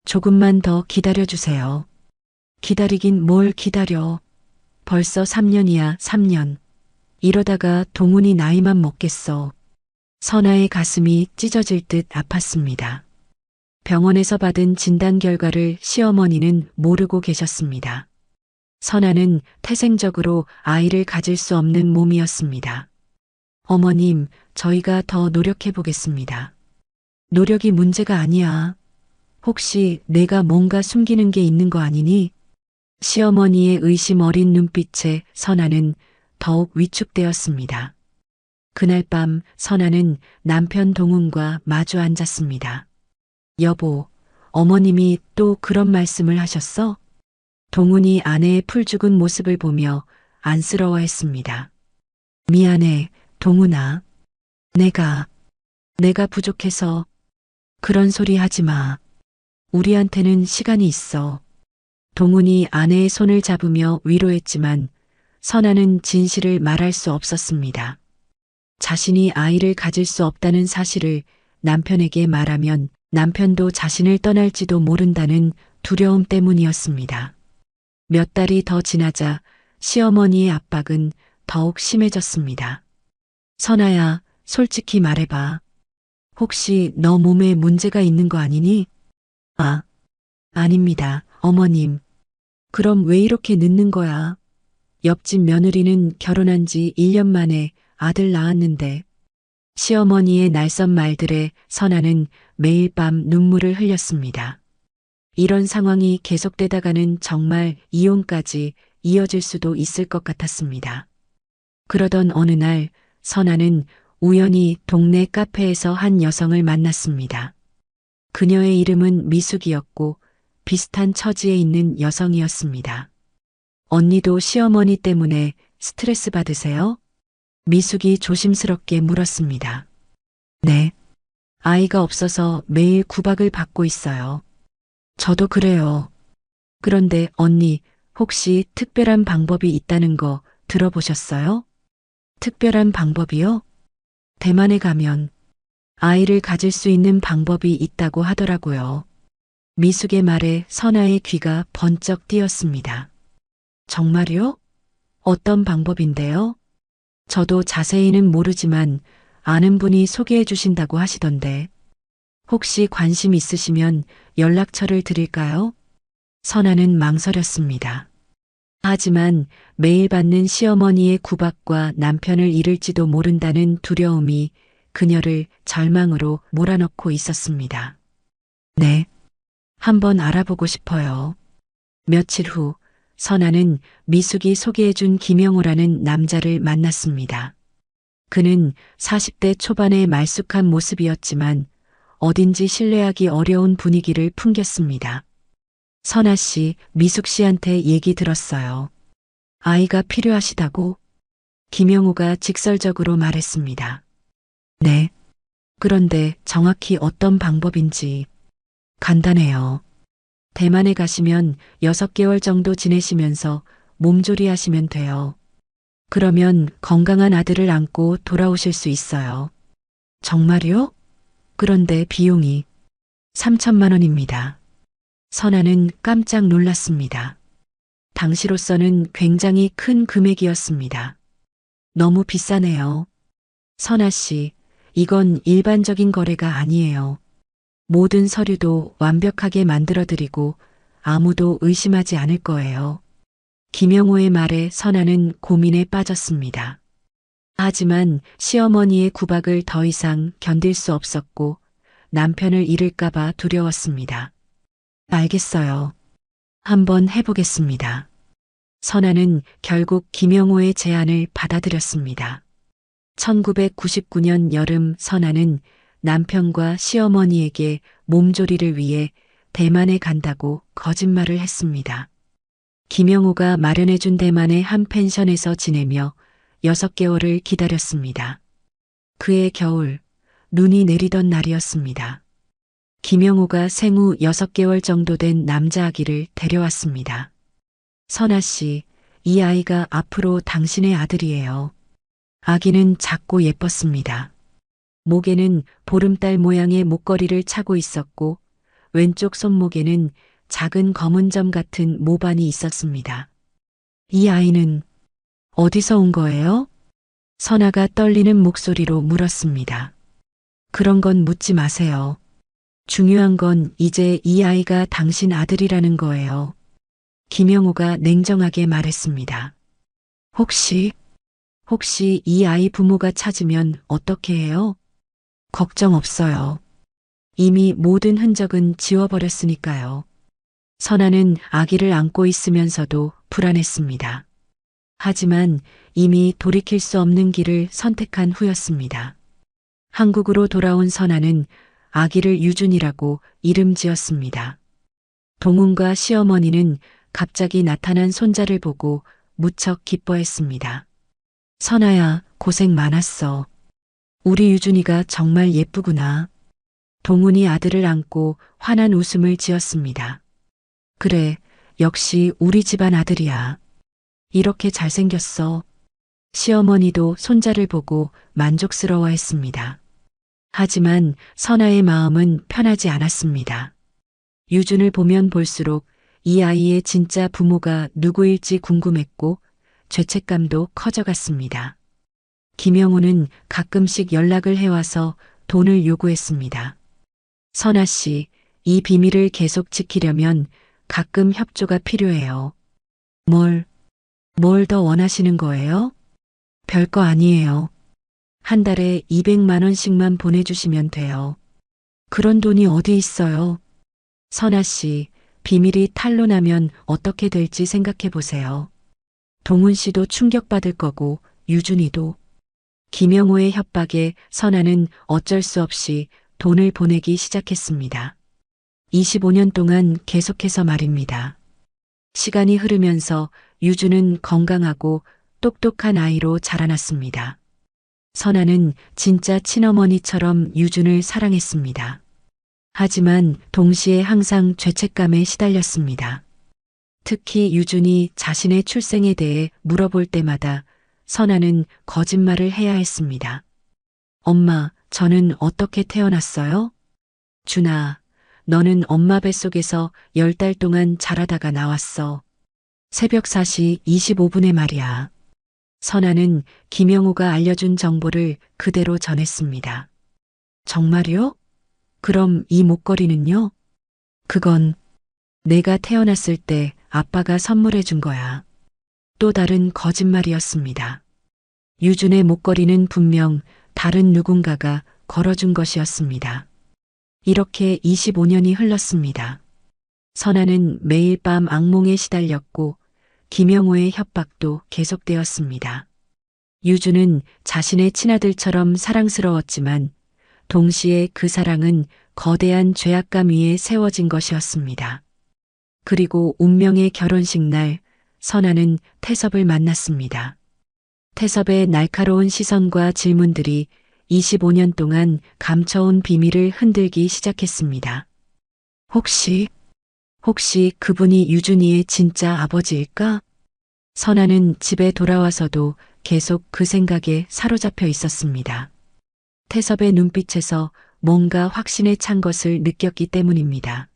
조금만 더 기다려주세요. 기다리긴 뭘 기다려. 벌써 3년이야, 3년. 이러다가 동훈이 나이만 먹겠어. 선아의 가슴이 찢어질 듯 아팠습니다. 병원에서 받은 진단 결과를 시어머니는 모르고 계셨습니다. 선아는 태생적으로 아이를 가질 수 없는 몸이었습니다. 어머님, 저희가 더 노력해 보겠습니다. 노력이 문제가 아니야. 혹시 내가 뭔가 숨기는 게 있는 거 아니니? 시어머니의 의심 어린 눈빛에 선아는 더욱 위축되었습니다. 그날 밤 선아는 남편 동훈과 마주 앉았습니다. 여보, 어머님이 또 그런 말씀을 하셨어? 동훈이 아내의 풀죽은 모습을 보며 안쓰러워했습니다. 미안해, 동훈아. 내가 부족해서 그런 소리 하지 마. 우리한테는 시간이 있어. 동훈이 아내의 손을 잡으며 위로했지만 선아는 진실을 말할 수 없었습니다. 자신이 아이를 가질 수 없다는 사실을 남편에게 말하면 남편도 자신을 떠날지도 모른다는 두려움 때문이었습니다. 몇 달이 더 지나자 시어머니의 압박은 더욱 심해졌습니다. 선아야, 솔직히 말해봐. 혹시 너 몸에 문제가 있는 거 아니니? 아닙니다, 어머님. 그럼 왜 이렇게 늦는 거야? 옆집 며느리는 결혼한 지 1년 만에 아들 낳았는데. 시어머니의 날선 말들에 선아는 매일 밤 눈물을 흘렸습니다. 이런 상황이 계속되다가는 정말 이혼까지 이어질 수도 있을 것 같았습니다. 그러던 어느 날 선아는 우연히 동네 카페에서 한 여성을 만났습니다. 그녀의 이름은 미숙이었고 비슷한 처지에 있는 여성이었습니다. 언니도 시어머니 때문에 스트레스 받으세요? 미숙이 조심스럽게 물었습니다. 네. 아이가 없어서 매일 구박을 받고 있어요. 저도 그래요. 그런데 언니, 혹시 특별한 방법이 있다는 거 들어보셨어요? 특별한 방법이요? 대만에 가면 아이를 가질 수 있는 방법이 있다고 하더라고요. 미숙의 말에 선아의 귀가 번쩍 뜨였습니다. 정말요? 어떤 방법인데요? 저도 자세히는 모르지만 아는 분이 소개해 주신다고 하시던데. 혹시 관심 있으시면 연락처를 드릴까요? 선아는 망설였습니다. 하지만 매일 받는 시어머니의 구박과 남편을 잃을지도 모른다는 두려움이 그녀를 절망으로 몰아넣고 있었습니다. 네. 한번 알아보고 싶어요. 며칠 후 선아는 미숙이 소개해준 김영호라는 남자를 만났습니다. 그는 40대 초반의 말쑥한 모습이었지만 어딘지 신뢰하기 어려운 분위기를 풍겼습니다. 선아 씨, 미숙 씨한테 얘기 들었어요. 아이가 필요하시다고? 김영호가 직설적으로 말했습니다. 네. 그런데 정확히 어떤 방법인지. 간단해요. 대만에 가시면 6개월 정도 지내시면서 몸조리 하시면 돼요. 그러면 건강한 아들을 안고 돌아오실 수 있어요. 정말요? 그런데 비용이 3천만 원입니다. 선아는 깜짝 놀랐습니다. 당시로서는 굉장히 큰 금액이었습니다. 너무 비싸네요. 선아 씨, 이건 일반적인 거래가 아니에요. 모든 서류도 완벽하게 만들어드리고 아무도 의심하지 않을 거예요. 김영호의 말에 선아는 고민에 빠졌습니다. 하지만 시어머니의 구박을 더 이상 견딜 수 없었고 남편을 잃을까봐 두려웠습니다. 알겠어요. 한번 해보겠습니다. 선아는 결국 김영호의 제안을 받아들였습니다. 1999년 여름 선아는 남편과 시어머니에게 몸조리를 위해 대만에 간다고 거짓말을 했습니다. 김영호가 마련해준 대만의 한 펜션에서 지내며 6개월을 기다렸습니다. 그해 겨울, 눈이 내리던 날이었습니다. 김영호가 생후 6개월 정도 된 남자아기를 데려왔습니다. 선아 씨, 이 아이가 앞으로 당신의 아들이에요. 아기는 작고 예뻤습니다. 목에는 보름달 모양의 목걸이를 차고 있었고 왼쪽 손목에는 작은 검은 점 같은 모반이 있었습니다. 이 아이는 어디서 온 거예요? 선아가 떨리는 목소리로 물었습니다. 그런 건 묻지 마세요. 중요한 건 이제 이 아이가 당신 아들이라는 거예요. 김영호가 냉정하게 말했습니다. 혹시 이 아이 부모가 찾으면 어떻게 해요? 걱정 없어요. 이미 모든 흔적은 지워버렸으니까요. 선아는 아기를 안고 있으면서도 불안했습니다. 하지만 이미 돌이킬 수 없는 길을 선택한 후였습니다. 한국으로 돌아온 선아는 아기를 유준이라고 이름 지었습니다. 동훈과 시어머니는 갑자기 나타난 손자를 보고 무척 기뻐했습니다. 선아야, 고생 많았어. 우리 유준이가 정말 예쁘구나. 동훈이 아들을 안고 환한 웃음을 지었습니다. 그래, 역시 우리 집안 아들이야. 이렇게 잘생겼어. 시어머니도 손자를 보고 만족스러워했습니다. 하지만 선아의 마음은 편하지 않았습니다. 유준을 보면 볼수록 이 아이의 진짜 부모가 누구일지 궁금했고 죄책감도 커져갔습니다. 김영호는 가끔씩 연락을 해와서 돈을 요구했습니다. 선아 씨, 이 비밀을 계속 지키려면 가끔 협조가 필요해요. 뭘 더 원하시는 거예요? 별거 아니에요. 한 달에 200만 원씩만 보내주시면 돼요. 그런 돈이 어디 있어요? 선아 씨, 비밀이 탄로나면 어떻게 될지 생각해 보세요. 동훈 씨도 충격받을 거고 유준이도. 김영호의 협박에 선아는 어쩔 수 없이 돈을 보내기 시작했습니다. 25년 동안 계속해서 말입니다. 시간이 흐르면서 유준은 건강하고 똑똑한 아이로 자라났습니다. 선아는 진짜 친어머니처럼 유준을 사랑했습니다. 하지만 동시에 항상 죄책감에 시달렸습니다. 특히 유준이 자신의 출생에 대해 물어볼 때마다 선아는 거짓말을 해야 했습니다. 엄마, 저는 어떻게 태어났어요? 준아, 너는 엄마 뱃속에서 10달 동안 자라다가 나왔어. 새벽 4시 25분에 말이야. 선아는 김영호가 알려준 정보를 그대로 전했습니다. 정말요? 그럼 이 목걸이는요? 그건 내가 태어났을 때 아빠가 선물해 준 거야. 또 다른 거짓말이었습니다. 유준의 목걸이는 분명 다른 누군가가 걸어준 것이었습니다. 이렇게 25년이 흘렀습니다. 선아는 매일 밤 악몽에 시달렸고 김영호의 협박도 계속되었습니다. 유준은 자신의 친아들처럼 사랑스러웠지만 동시에 그 사랑은 거대한 죄악감 위에 세워진 것이었습니다. 그리고 운명의 결혼식 날 선아는 태섭을 만났습니다. 태섭의 날카로운 시선과 질문들이 25년 동안 감춰온 비밀을 흔들기 시작했습니다. 혹시 그분이 유준이의 진짜 아버지일까? 선아는 집에 돌아와서도 계속 그 생각에 사로잡혀 있었습니다. 태섭의 눈빛에서 뭔가 확신에 찬 것을 느꼈기 때문입니다.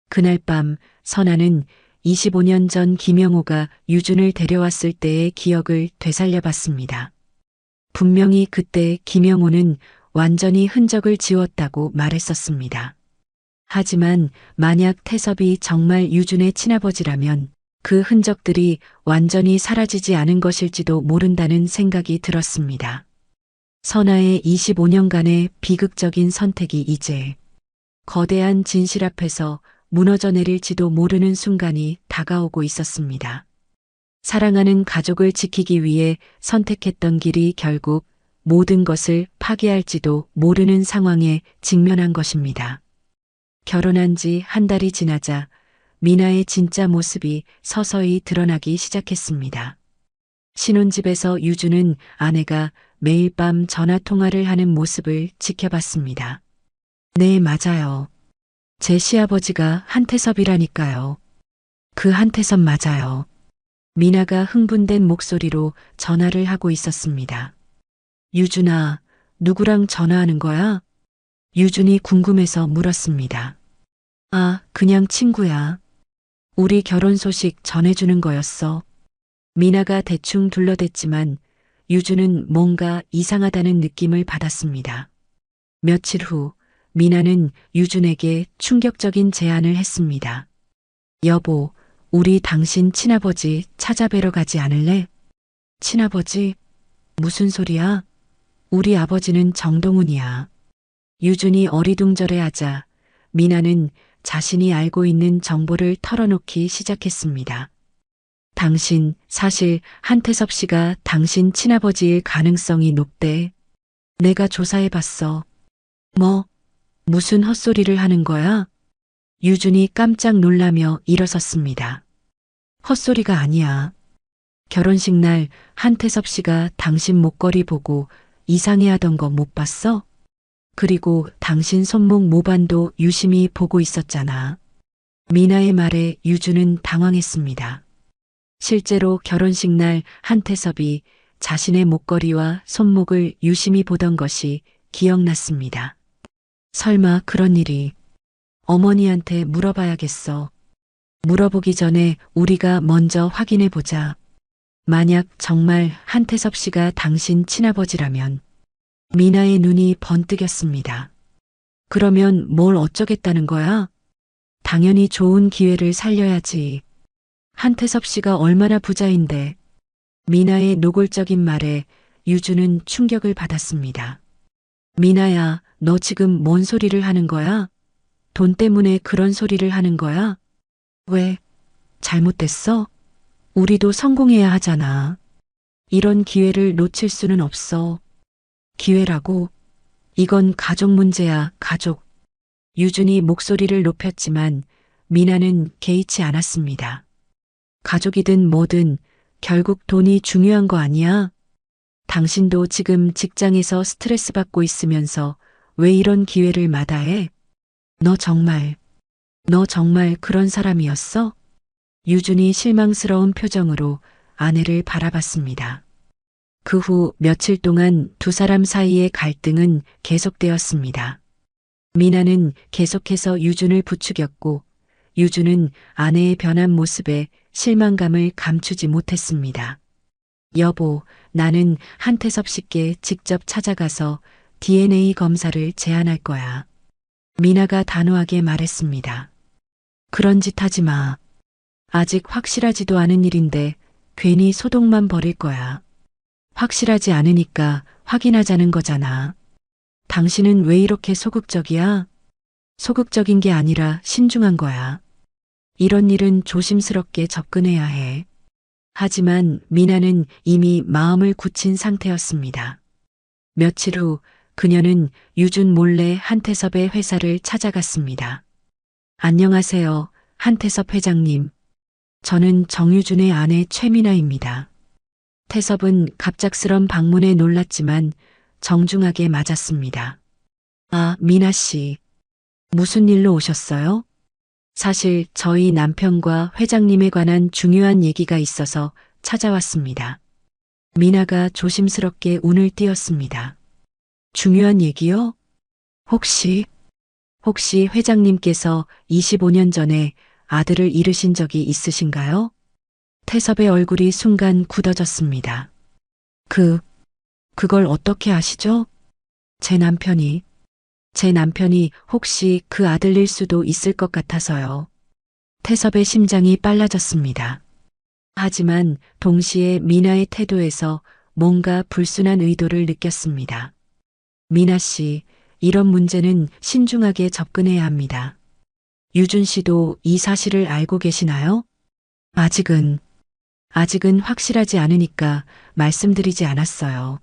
그날 밤 선아는 25년 전 김영호가 유준을 데려왔을 때의 기억을 되살려 봤습니다. 분명히 그때 김영호는 완전히 흔적을 지웠다고 말했었습니다. 하지만 만약 태섭이 정말 유준의 친아버지라면 그 흔적들이 완전히 사라지지 않은 것일지도 모른다는 생각이 들었습니다. 선아의 25년간의 비극적인 선택이 이제 거대한 진실 앞에서 무너져 내릴지도 모르는 순간이 다가오고 있었습니다. 사랑하는 가족을 지키기 위해 선택했던 길이 결국 모든 것을 파괴할지도 모르는 상황에 직면한 것입니다. 결혼한 지 한 달이 지나자 미나의 진짜 모습이 서서히 드러나기 시작했습니다. 신혼집에서 유주는 아내가 매일 밤 전화 통화를 하는 모습을 지켜봤습니다. 네, 맞아요. 제 시아버지가 한태섭이라니까요. 그 한태섭 맞아요. 미나가 흥분된 목소리로 전화를 하고 있었습니다. 유준아, 누구랑 전화하는 거야? 유준이 궁금해서 물었습니다. 아, 그냥 친구야. 우리 결혼 소식 전해주는 거였어. 미나가 대충 둘러댔지만 유준은 뭔가 이상하다는 느낌을 받았습니다. 며칠 후 미나는 유준에게 충격적인 제안을 했습니다. 여보, 우리 당신 친아버지 찾아뵈러 가지 않을래? 친아버지? 무슨 소리야? 우리 아버지는 정동훈이야. 유준이 어리둥절해하자 미나는 자신이 알고 있는 정보를 털어놓기 시작했습니다. 당신, 사실 한태섭 씨가 당신 친아버지일 가능성이 높대. 내가 조사해봤어. 뭐, 무슨 헛소리를 하는 거야? 유준이 깜짝 놀라며 일어섰습니다. 헛소리가 아니야. 결혼식 날 한태섭 씨가 당신 목걸이 보고 이상해하던 거 못 봤어? 그리고 당신 손목 모반도 유심히 보고 있었잖아. 미나의 말에 유준은 당황했습니다. 실제로 결혼식 날 한태섭이 자신의 목걸이와 손목을 유심히 보던 것이 기억났습니다. 설마 그런 일이. 어머니한테 물어봐야겠어. 물어보기 전에 우리가 먼저 확인해 보자. 만약 정말 한태섭 씨가 당신 친아버지라면 미나의 눈이 번뜩였습니다. 그러면 뭘 어쩌겠다는 거야? 당연히 좋은 기회를 살려야지. 한태섭 씨가 얼마나 부자인데. 미나의 노골적인 말에 유주는 충격을 받았습니다. 미나야, 너 지금 뭔 소리를 하는 거야? 돈 때문에 그런 소리를 하는 거야? 왜? 잘못됐어? 우리도 성공해야 하잖아. 이런 기회를 놓칠 수는 없어. 기회라고? 이건 가족 문제야, 가족. 유준이 목소리를 높였지만 미나는 개의치 않았습니다. 가족이든 뭐든 결국 돈이 중요한 거 아니야? 당신도 지금 직장에서 스트레스 받고 있으면서 왜 이런 기회를 마다해? 너 정말 그런 사람이었어? 유준이 실망스러운 표정으로 아내를 바라봤습니다. 그 후 며칠 동안 두 사람 사이의 갈등은 계속되었습니다. 미나는 계속해서 유준을 부추겼고 유준은 아내의 변한 모습에 실망감을 감추지 못했습니다. 여보, 나는 한태섭 씨께 직접 찾아가서 DNA 검사를 제안할 거야. 미나가 단호하게 말했습니다. 그런 짓 하지 마. 아직 확실하지도 않은 일인데 괜히 소동만 벌일 거야. 확실하지 않으니까 확인하자는 거잖아. 당신은 왜 이렇게 소극적이야? 소극적인 게 아니라 신중한 거야. 이런 일은 조심스럽게 접근해야 해. 하지만 미나는 이미 마음을 굳힌 상태였습니다. 며칠 후 그녀는 유준 몰래 한태섭의 회사를 찾아갔습니다. 안녕하세요, 한태섭 회장님. 저는 정유준의 아내 최미나입니다. 태섭은 갑작스런 방문에 놀랐지만 정중하게 맞았습니다. 아, 미나 씨. 무슨 일로 오셨어요? 사실 저희 남편과 회장님에 관한 중요한 얘기가 있어서 찾아왔습니다. 미나가 조심스럽게 운을 띄었습니다. 중요한 얘기요? 혹시 회장님께서 25년 전에 아들을 잃으신 적이 있으신가요? 태섭의 얼굴이 순간 굳어졌습니다. 그걸 어떻게 아시죠? 제 남편이 혹시 그 아들일 수도 있을 것 같아서요. 태섭의 심장이 빨라졌습니다. 하지만 동시에 미나의 태도에서 뭔가 불순한 의도를 느꼈습니다. 미나 씨, 이런 문제는 신중하게 접근해야 합니다. 유준 씨도 이 사실을 알고 계시나요? 아직은 확실하지 않으니까 말씀드리지 않았어요.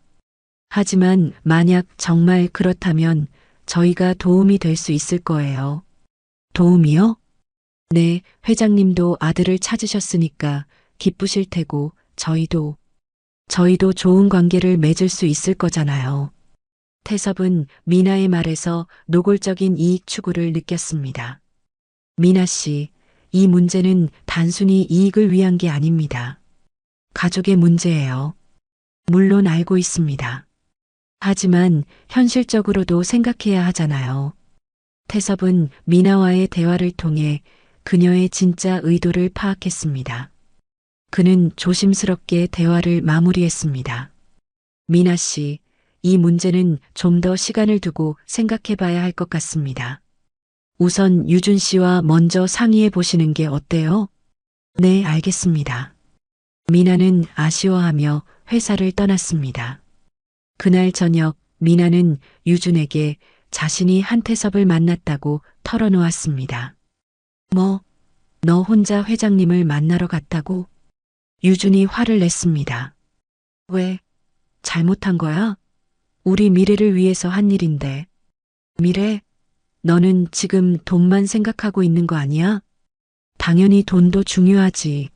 하지만 만약 정말 그렇다면 저희가 도움이 될 수 있을 거예요. 도움이요? 네, 회장님도 아들을 찾으셨으니까 기쁘실 테고 저희도 좋은 관계를 맺을 수 있을 거잖아요. 태섭은 미나의 말에서 노골적인 이익 추구를 느꼈습니다. 미나 씨, 이 문제는 단순히 이익을 위한 게 아닙니다. 가족의 문제예요. 물론 알고 있습니다. 하지만 현실적으로도 생각해야 하잖아요. 태섭은 미나와의 대화를 통해 그녀의 진짜 의도를 파악했습니다. 그는 조심스럽게 대화를 마무리했습니다. 미나 씨, 이 문제는 좀 더 시간을 두고 생각해 봐야 할 것 같습니다. 우선 유준 씨와 먼저 상의해 보시는 게 어때요? 네, 알겠습니다. 미나는 아쉬워하며 회사를 떠났습니다. 그날 저녁 미나는 유준에게 자신이 한태섭을 만났다고 털어놓았습니다. 뭐, 너 혼자 회장님을 만나러 갔다고? 유준이 화를 냈습니다. 왜? 잘못한 거야? 우리 미래를 위해서 한 일인데. 미래? 너는 지금 돈만 생각하고 있는 거 아니야? 당연히 돈도 중요하지.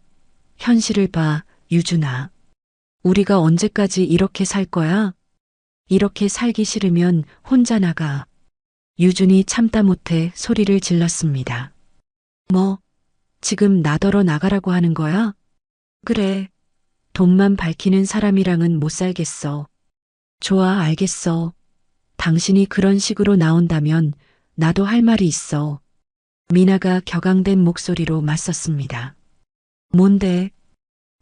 현실을 봐, 유준아. 우리가 언제까지 이렇게 살 거야? 이렇게 살기 싫으면 혼자 나가. 유준이 참다 못해 소리를 질렀습니다. 뭐, 지금 나더러 나가라고 하는 거야? 그래. 돈만 밝히는 사람이랑은 못 살겠어. 좋아, 알겠어. 당신이 그런 식으로 나온다면 나도 할 말이 있어. 미나가 격앙된 목소리로 맞섰습니다. 뭔데?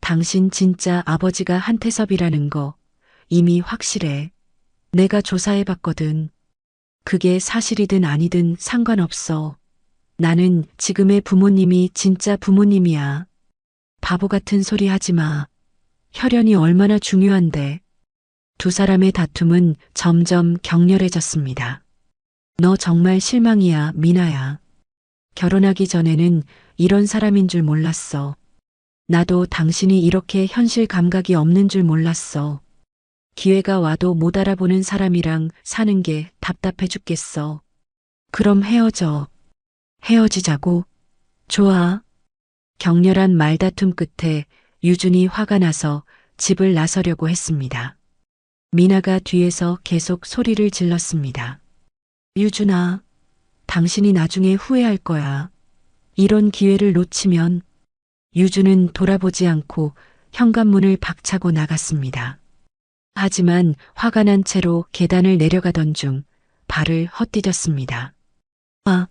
당신 진짜 아버지가 한태섭이라는 거 이미 확실해. 내가 조사해봤거든. 그게 사실이든 아니든 상관없어. 나는 지금의 부모님이 진짜 부모님이야. 바보 같은 소리 하지 마. 혈연이 얼마나 중요한데. 두 사람의 다툼은 점점 격렬해졌습니다. 너 정말 실망이야, 미나야. 결혼하기 전에는 이런 사람인 줄 몰랐어. 나도 당신이 이렇게 현실 감각이 없는 줄 몰랐어. 기회가 와도 못 알아보는 사람이랑 사는 게 답답해 죽겠어. 그럼 헤어져. 헤어지자고. 좋아. 격렬한 말다툼 끝에 유준이 화가 나서 집을 나서려고 했습니다. 미나가 뒤에서 계속 소리를 질렀습니다. 유준아, 당신이 나중에 후회할 거야. 이런 기회를 놓치면. 유준은 돌아보지 않고 현관문을 박차고 나갔습니다. 하지만 화가 난 채로 계단을 내려가던 중 발을 헛디뎠습니다. 아!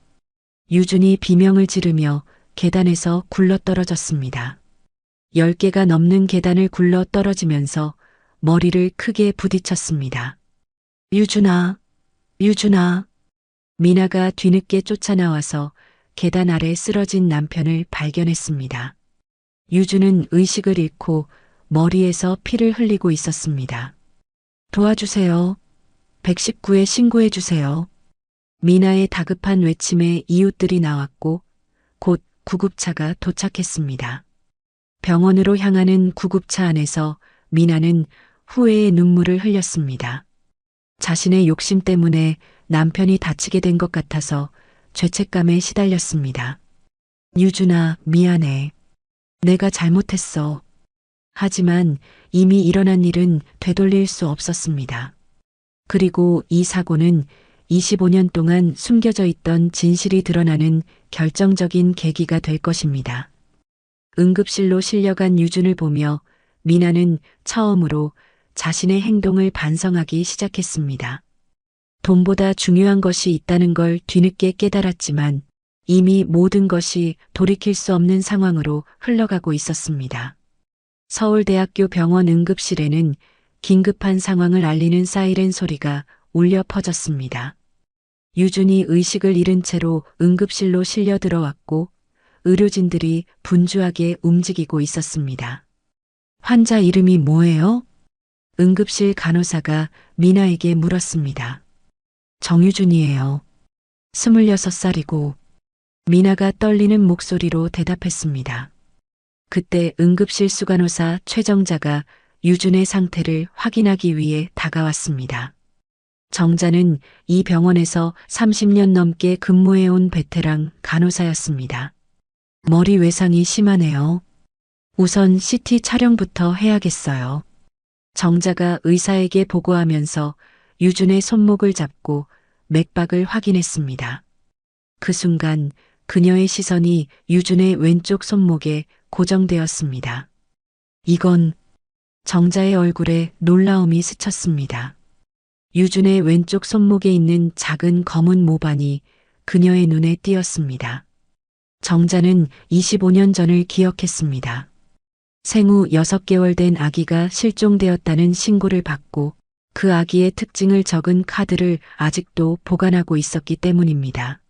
유준이 비명을 지르며 계단에서 굴러떨어졌습니다. 10개가 넘는 계단을 굴러 떨어지면서 머리를 크게 부딪혔습니다. 유준아! 유준아! 미나가 뒤늦게 쫓아나와서 계단 아래 쓰러진 남편을 발견했습니다. 유준은 의식을 잃고 머리에서 피를 흘리고 있었습니다. 도와주세요. 119에 신고해 주세요. 미나의 다급한 외침에 이웃들이 나왔고 곧 구급차가 도착했습니다. 병원으로 향하는 구급차 안에서 미나는 후회의 눈물을 흘렸습니다. 자신의 욕심 때문에 남편이 다치게 된 것 같아서 죄책감에 시달렸습니다. 유준아, 미안해. 내가 잘못했어. 하지만 이미 일어난 일은 되돌릴 수 없었습니다. 그리고 이 사고는 25년 동안 숨겨져 있던 진실이 드러나는 결정적인 계기가 될 것입니다. 응급실로 실려간 유준을 보며 미나는 처음으로 자신의 행동을 반성하기 시작했습니다. 돈보다 중요한 것이 있다는 걸 뒤늦게 깨달았지만 이미 모든 것이 돌이킬 수 없는 상황으로 흘러가고 있었습니다. 서울대학교 병원 응급실에는 긴급한 상황을 알리는 사이렌 소리가 울려 퍼졌습니다. 유준이 의식을 잃은 채로 응급실로 실려 들어왔고 의료진들이 분주하게 움직이고 있었습니다. 환자 이름이 뭐예요? 응급실 간호사가 미나에게 물었습니다. 정유준이에요. 26살이고 미나가 떨리는 목소리로 대답했습니다. 그때 응급실 수간호사 최정자가 유준의 상태를 확인하기 위해 다가왔습니다. 정자는 이 병원에서 30년 넘게 근무해온 베테랑 간호사였습니다. 머리 외상이 심하네요. 우선 CT 촬영부터 해야겠어요. 정자가 의사에게 보고하면서 유준의 손목을 잡고 맥박을 확인했습니다. 그 순간 그녀의 시선이 유준의 왼쪽 손목에 고정되었습니다. 이건 정자의 얼굴에 놀라움이 스쳤습니다. 유준의 왼쪽 손목에 있는 작은 검은 모반이 그녀의 눈에 띄었습니다. 정자는 25년 전을 기억했습니다. 생후 6개월 된 아기가 실종되었다는 신고를 받고 그 아기의 특징을 적은 카드를 아직도 보관하고 있었기 때문입니다.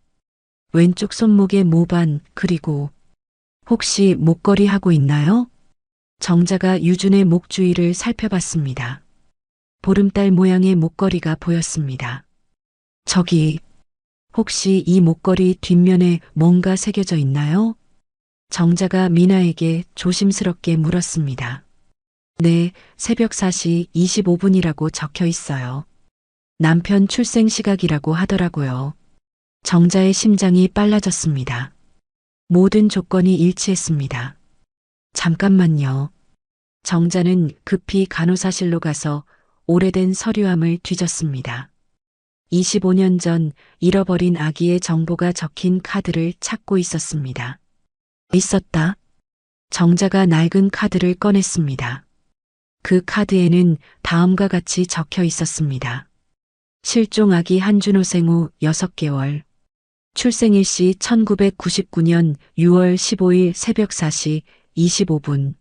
왼쪽 손목의 모반, 그리고 혹시 목걸이 하고 있나요? 정자가 유준의 목 주위를 살펴봤습니다. 보름달 모양의 목걸이가 보였습니다. 저기, 혹시 이 목걸이 뒷면에 뭔가 새겨져 있나요? 정자가 미나에게 조심스럽게 물었습니다. 네, 새벽 4시 25분이라고 적혀 있어요. 남편 출생 시각이라고 하더라고요. 정자의 심장이 빨라졌습니다. 모든 조건이 일치했습니다. 잠깐만요. 정자는 급히 간호사실로 가서 오래된 서류함을 뒤졌습니다. 25년 전 잃어버린 아기의 정보가 적힌 카드를 찾고 있었습니다. 있었다. 정자가 낡은 카드를 꺼냈습니다. 그 카드에는 다음과 같이 적혀 있었습니다. 실종 아기 한준호 생후 6개월. 출생일시 1999년 6월 15일 새벽 4시 25분.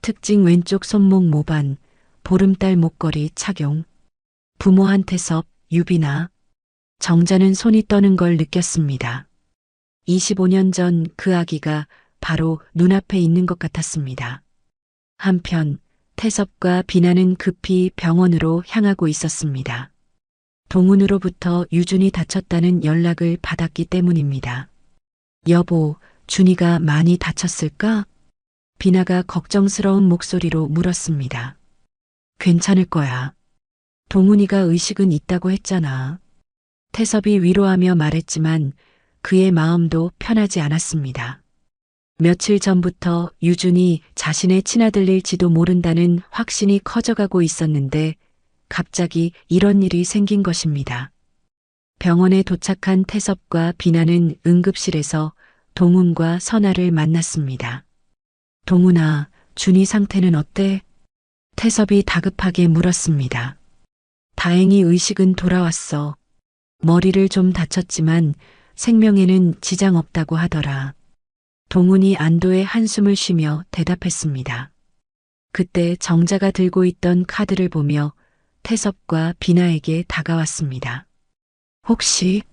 특징 왼쪽 손목 모반, 보름달 목걸이 착용. 부모한테 섭, 유비나. 정자는 손이 떠는 걸 느꼈습니다. 25년 전 그 아기가 바로 눈앞에 있는 것 같았습니다. 한편 태섭과 비나는 급히 병원으로 향하고 있었습니다. 동훈으로부터 유준이 다쳤다는 연락을 받았기 때문입니다. 여보, 준이가 많이 다쳤을까? 비나가 걱정스러운 목소리로 물었습니다. 괜찮을 거야. 동훈이가 의식은 있다고 했잖아. 태섭이 위로하며 말했지만 그의 마음도 편하지 않았습니다. 며칠 전부터 유준이 자신의 친아들일지도 모른다는 확신이 커져가고 있었는데 갑자기 이런 일이 생긴 것입니다. 병원에 도착한 태섭과 비나는 응급실에서 동훈과 선아를 만났습니다. 동훈아, 준이 상태는 어때? 태섭이 다급하게 물었습니다. 다행히 의식은 돌아왔어. 머리를 좀 다쳤지만 생명에는 지장 없다고 하더라. 동훈이 안도의 한숨을 쉬며 대답했습니다. 그때 정자가 들고 있던 카드를 보며 태섭과 비나에게 다가왔습니다. 혹시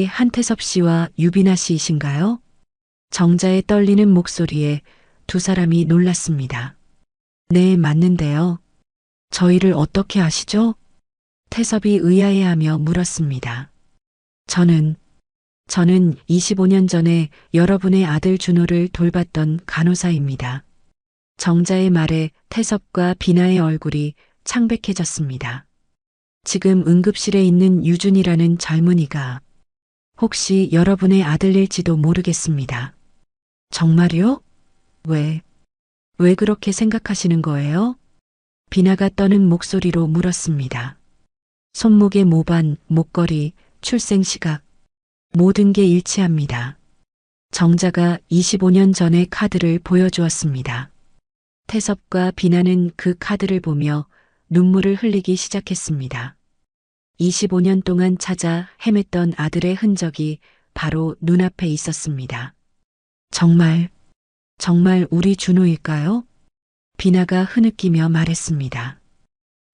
한태섭 씨와 유비나 씨이신가요? 정자의 떨리는 목소리에 두 사람이 놀랐습니다. 네, 맞는데요. 저희를 어떻게 아시죠? 태섭이 의아해하며 물었습니다. 저는 25년 전에 여러분의 아들 준호를 돌봤던 간호사입니다. 정자의 말에 태섭과 비나의 얼굴이 창백해졌습니다. 지금 응급실에 있는 유준이라는 젊은이가 혹시 여러분의 아들일지도 모르겠습니다. 정말요? 왜 그렇게 생각하시는 거예요? 비나가 떠는 목소리로 물었습니다. 손목의 모반, 목걸이, 출생 시각, 모든 게 일치합니다. 정자가 25년 전의 카드를 보여주었습니다. 태섭과 비나는 그 카드를 보며 눈물을 흘리기 시작했습니다. 25년 동안 찾아 헤맸던 아들의 흔적이 바로 눈앞에 있었습니다. 정말 우리 준호일까요? 비나가 흐느끼며 말했습니다.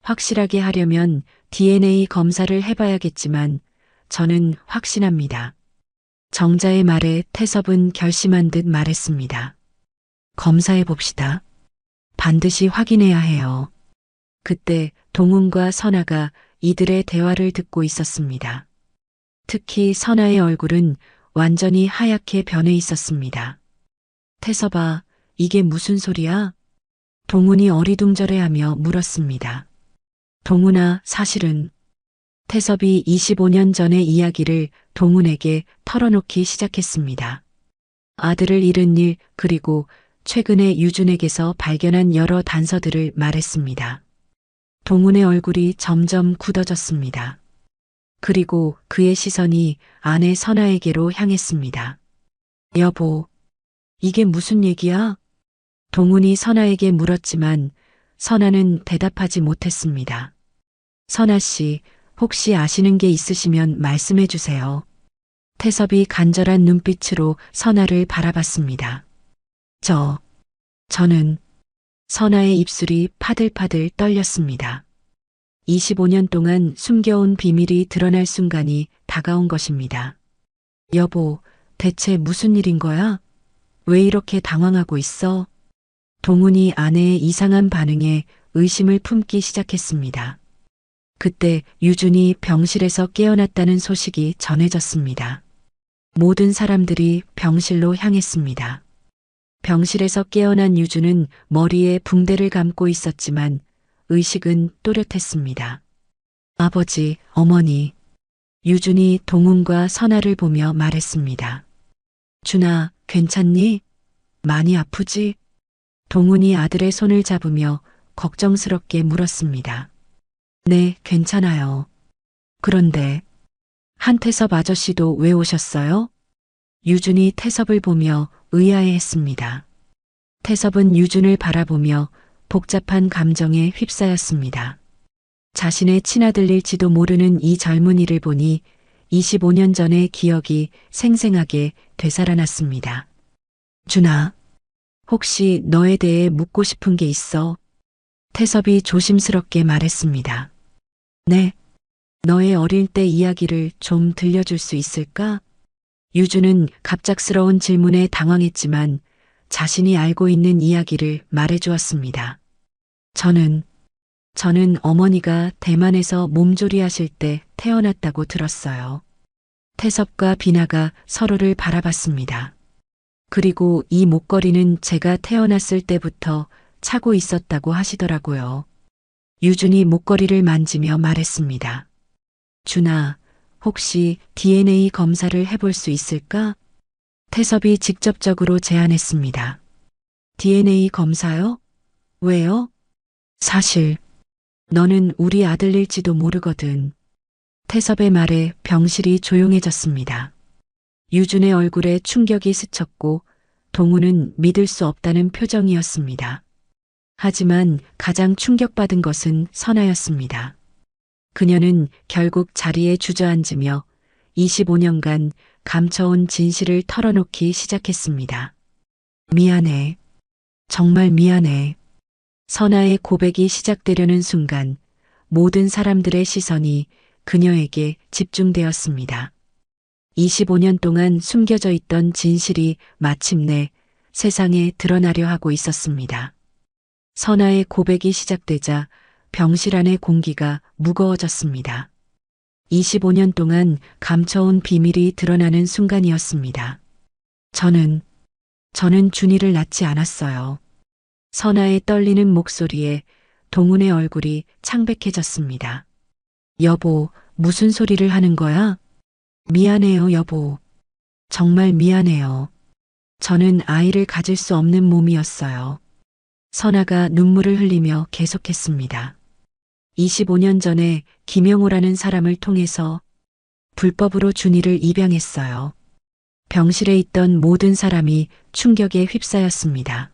확실하게 하려면 DNA 검사를 해봐야겠지만 저는 확신합니다. 정자의 말에 태섭은 결심한 듯 말했습니다. 검사해 봅시다. 반드시 확인해야 해요. 그때 동훈과 선아가 이들의 대화를 듣고 있었습니다. 특히 선아의 얼굴은 완전히 하얗게 변해 있었습니다. 태섭아, 이게 무슨 소리야? 동훈이 어리둥절해하며 물었습니다. 동훈아, 사실은 태섭이 25년 전의 이야기를 동훈에게 털어놓기 시작했습니다. 아들을 잃은 일, 그리고 최근에 유준에게서 발견한 여러 단서들을 말했습니다. 동훈의 얼굴이 점점 굳어졌습니다. 그리고 그의 시선이 아내 선아에게로 향했습니다. 여보, 이게 무슨 얘기야? 동훈이 선아에게 물었지만 선아는 대답하지 못했습니다. 선아 씨, 혹시 아시는 게 있으시면 말씀해 주세요. 태섭이 간절한 눈빛으로 선아를 바라봤습니다. 저는 선아의 입술이 파들파들 떨렸습니다. 25년 동안 숨겨온 비밀이 드러날 순간이 다가온 것입니다. 여보, 대체 무슨 일인 거야? 왜 이렇게 당황하고 있어? 동훈이 아내의 이상한 반응에 의심을 품기 시작했습니다. 그때 유준이 병실에서 깨어났다는 소식이 전해졌습니다. 모든 사람들이 병실로 향했습니다. 병실에서 깨어난 유준은 머리에 붕대를 감고 있었지만 의식은 또렷했습니다. 아버지, 어머니. 유준이 동훈과 선아를 보며 말했습니다. 준아, 괜찮니? 많이 아프지? 동훈이 아들의 손을 잡으며 걱정스럽게 물었습니다. 네, 괜찮아요. 그런데 한태섭 아저씨도 왜 오셨어요? 유준이 태섭을 보며 의아해했습니다. 태섭은 유준을 바라보며 복잡한 감정에 휩싸였습니다. 자신의 친아들일지도 모르는 이 젊은이를 보니 25년 전의 기억이 생생하게 되살아났습니다. 준아, 혹시 너에 대해 묻고 싶은 게 있어? 태섭이 조심스럽게 말했습니다. 네, 너의 어릴 때 이야기를 좀 들려줄 수 있을까? 유주는 갑작스러운 질문에 당황했지만 자신이 알고 있는 이야기를 말해주었습니다. 저는 어머니가 대만에서 몸조리 하실 때 태어났다고 들었어요. 태섭과 비나가 서로를 바라봤습니다. 그리고 이 목걸이는 제가 태어났을 때부터 차고 있었다고 하시더라고요. 유준이 목걸이를 만지며 말했습니다. 준아, 혹시 DNA 검사를 해볼 수 있을까? 태섭이 직접적으로 제안했습니다. DNA 검사요? 왜요? 사실 너는 우리 아들일지도 모르거든. 태섭의 말에 병실이 조용해졌습니다. 유준의 얼굴에 충격이 스쳤고 동우는 믿을 수 없다는 표정이었습니다. 하지만 가장 충격받은 것은 선아였습니다. 그녀는 결국 자리에 주저앉으며 25년간 감춰온 진실을 털어놓기 시작했습니다. 미안해. 정말 미안해. 선아의 고백이 시작되려는 순간 모든 사람들의 시선이 그녀에게 집중되었습니다. 25년 동안 숨겨져 있던 진실이 마침내 세상에 드러나려 하고 있었습니다. 선아의 고백이 시작되자 병실 안의 공기가 무거워졌습니다. 25년 동안 감춰온 비밀이 드러나는 순간이었습니다. 저는 준이를 낳지 않았어요. 선아의 떨리는 목소리에 동훈의 얼굴이 창백해졌습니다. 여보, 무슨 소리를 하는 거야? 미안해요, 여보. 정말 미안해요. 저는 아이를 가질 수 없는 몸이었어요. 선아가 눈물을 흘리며 계속했습니다. 25년 전에 김영호라는 사람을 통해서 불법으로 준이를 입양했어요. 병실에 있던 모든 사람이 충격에 휩싸였습니다.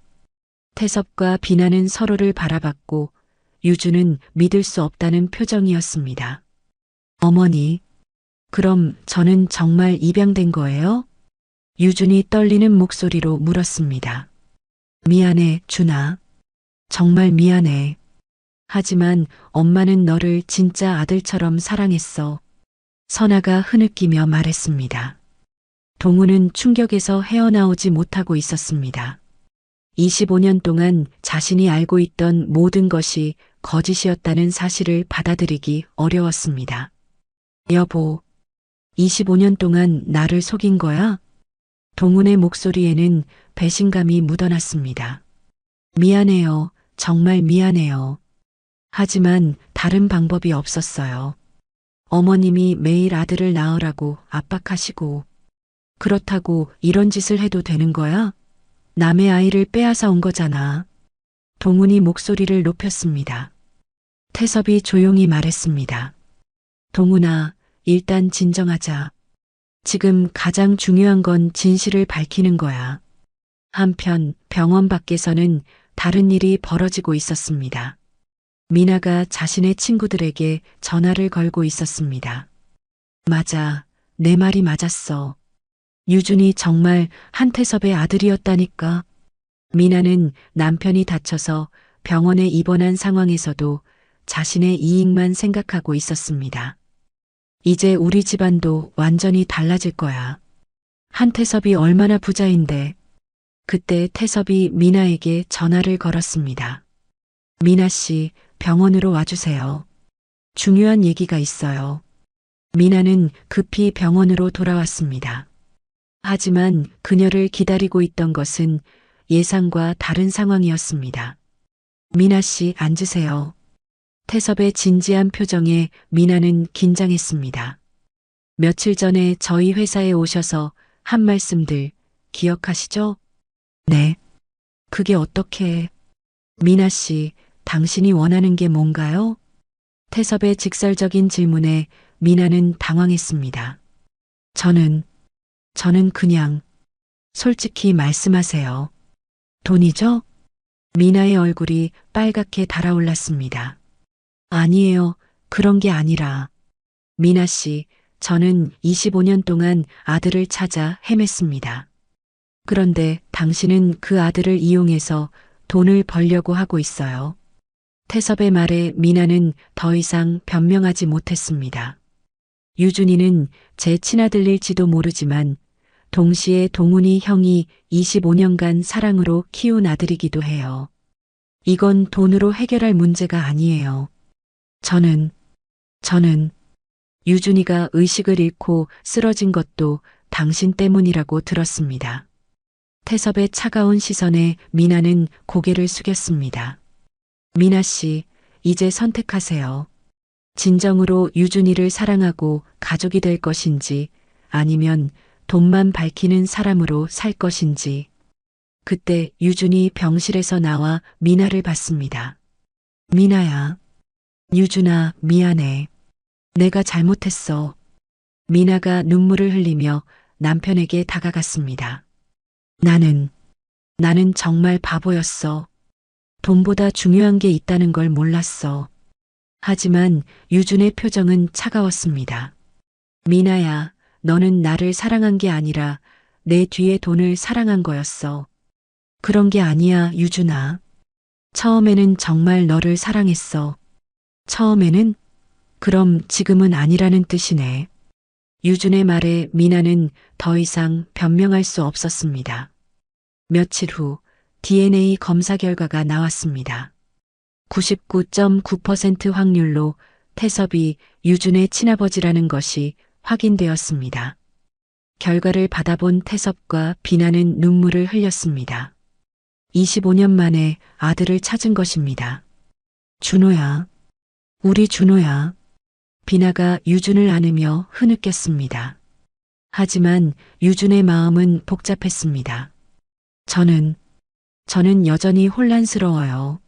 태섭과 비나는 서로를 바라봤고 유주는 믿을 수 없다는 표정이었습니다. 어머니, 그럼 저는 정말 입양된 거예요? 유준이 떨리는 목소리로 물었습니다. 미안해, 준아. 정말 미안해. 하지만 엄마는 너를 진짜 아들처럼 사랑했어. 선아가 흐느끼며 말했습니다. 동우는 충격에서 헤어나오지 못하고 있었습니다. 25년 동안 자신이 알고 있던 모든 것이 거짓이었다는 사실을 받아들이기 어려웠습니다. 여보, 25년 동안 나를 속인 거야? 동훈의 목소리에는 배신감이 묻어났습니다. 미안해요. 정말 미안해요. 하지만 다른 방법이 없었어요. 어머님이 매일 아들을 낳으라고 압박하시고 그렇다고 이런 짓을 해도 되는 거야? 남의 아이를 빼앗아 온 거잖아. 동훈이 목소리를 높였습니다. 태섭이 조용히 말했습니다. 동훈아, 일단 진정하자. 지금 가장 중요한 건 진실을 밝히는 거야. 한편 병원 밖에서는 다른 일이 벌어지고 있었습니다. 미나가 자신의 친구들에게 전화를 걸고 있었습니다. 맞아. 내 말이 맞았어. 유준이 정말 한태섭의 아들이었다니까. 미나는 남편이 다쳐서 병원에 입원한 상황에서도 자신의 이익만 생각하고 있었습니다. 이제 우리 집안도 완전히 달라질 거야. 한태섭이 얼마나 부자인데. 그때 태섭이 미나에게 전화를 걸었습니다. 미나 씨, 병원으로 와주세요. 중요한 얘기가 있어요. 미나는 급히 병원으로 돌아왔습니다. 하지만 그녀를 기다리고 있던 것은 예상과 다른 상황이었습니다. 미나 씨, 앉으세요. 태섭의 진지한 표정에 미나는 긴장했습니다. 며칠 전에 저희 회사에 오셔서 한 말씀들 기억하시죠? 네. 그게 어떻게? 미나 씨, 당신이 원하는 게 뭔가요? 태섭의 직설적인 질문에 미나는 당황했습니다. 저는 그냥 솔직히 말씀하세요. 돈이죠? 미나의 얼굴이 빨갛게 달아올랐습니다. 아니에요. 그런 게 아니라. 미나 씨, 저는 25년 동안 아들을 찾아 헤맸습니다. 그런데 당신은 그 아들을 이용해서 돈을 벌려고 하고 있어요. 태섭의 말에 미나는 더 이상 변명하지 못했습니다. 유준이는 제 친아들일지도 모르지만 동시에 동훈이 형이 25년간 사랑으로 키운 아들이기도 해요. 이건 돈으로 해결할 문제가 아니에요. 저는 유준이가 의식을 잃고 쓰러진 것도 당신 때문이라고 들었습니다. 태섭의 차가운 시선에 미나는 고개를 숙였습니다. 미나 씨, 이제 선택하세요. 진정으로 유준이를 사랑하고 가족이 될 것인지 아니면 돈만 밝히는 사람으로 살 것인지. 그때 유준이 병실에서 나와 미나를 봤습니다. 미나야. 유준아, 미안해. 내가 잘못했어. 미나가 눈물을 흘리며 남편에게 다가갔습니다. 나는 정말 바보였어. 돈보다 중요한 게 있다는 걸 몰랐어. 하지만 유준의 표정은 차가웠습니다. 미나야, 너는 나를 사랑한 게 아니라 내 뒤에 돈을 사랑한 거였어. 그런 게 아니야, 유준아. 처음에는 정말 너를 사랑했어. 처음에는? 그럼 지금은 아니라는 뜻이네. 유준의 말에 미나는 더 이상 변명할 수 없었습니다. 며칠 후 DNA 검사 결과가 나왔습니다. 99.9% 확률로 태섭이 유준의 친아버지라는 것이 확인되었습니다. 결과를 받아본 태섭과 비나는 눈물을 흘렸습니다. 25년 만에 아들을 찾은 것입니다. 준호야. 우리 준호야. 비나가 유준을 안으며 흐느꼈습니다. 하지만 유준의 마음은 복잡했습니다. 저는 여전히 혼란스러워요.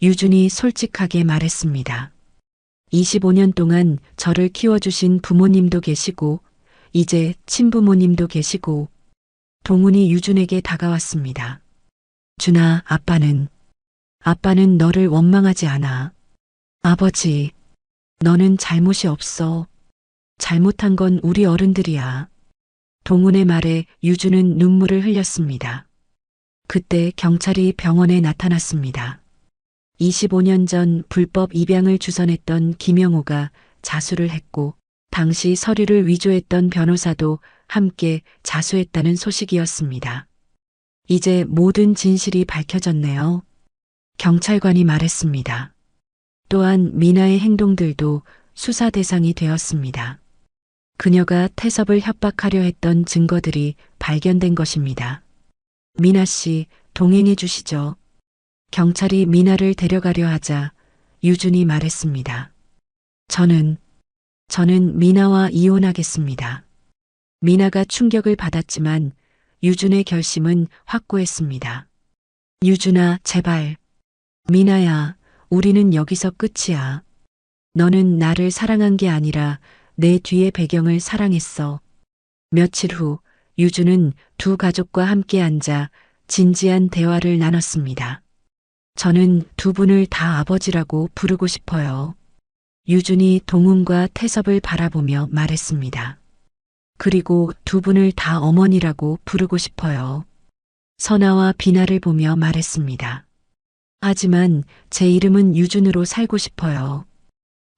유준이 솔직하게 말했습니다. 25년 동안 저를 키워주신 부모님도 계시고 이제 친부모님도 계시고. 동훈이 유준에게 다가왔습니다. 준아, 아빠는 너를 원망하지 않아. 아버지, 너는 잘못이 없어. 잘못한 건 우리 어른들이야. 동훈의 말에 유준은 눈물을 흘렸습니다. 그때 경찰이 병원에 나타났습니다. 25년 전 불법 입양을 주선했던 김영호가 자수를 했고 당시 서류를 위조했던 변호사도 함께 자수했다는 소식이었습니다. 이제 모든 진실이 밝혀졌네요. 경찰관이 말했습니다. 또한 미나의 행동들도 수사 대상이 되었습니다. 그녀가 태섭을 협박하려 했던 증거들이 발견된 것입니다. 미나 씨, 동행해 주시죠. 경찰이 미나를 데려가려 하자 유준이 말했습니다. 저는 미나와 이혼하겠습니다. 미나가 충격을 받았지만 유준의 결심은 확고했습니다. 유준아, 제발. 미나야, 우리는 여기서 끝이야. 너는 나를 사랑한 게 아니라 내 뒤의 배경을 사랑했어. 며칠 후 유주는 두 가족과 함께 앉아 진지한 대화를 나눴습니다. 저는 두 분을 다 아버지라고 부르고 싶어요. 유준이 동훈과 태섭을 바라보며 말했습니다. 그리고 두 분을 다 어머니라고 부르고 싶어요. 선아와 비나를 보며 말했습니다. 하지만 제 이름은 유준으로 살고 싶어요.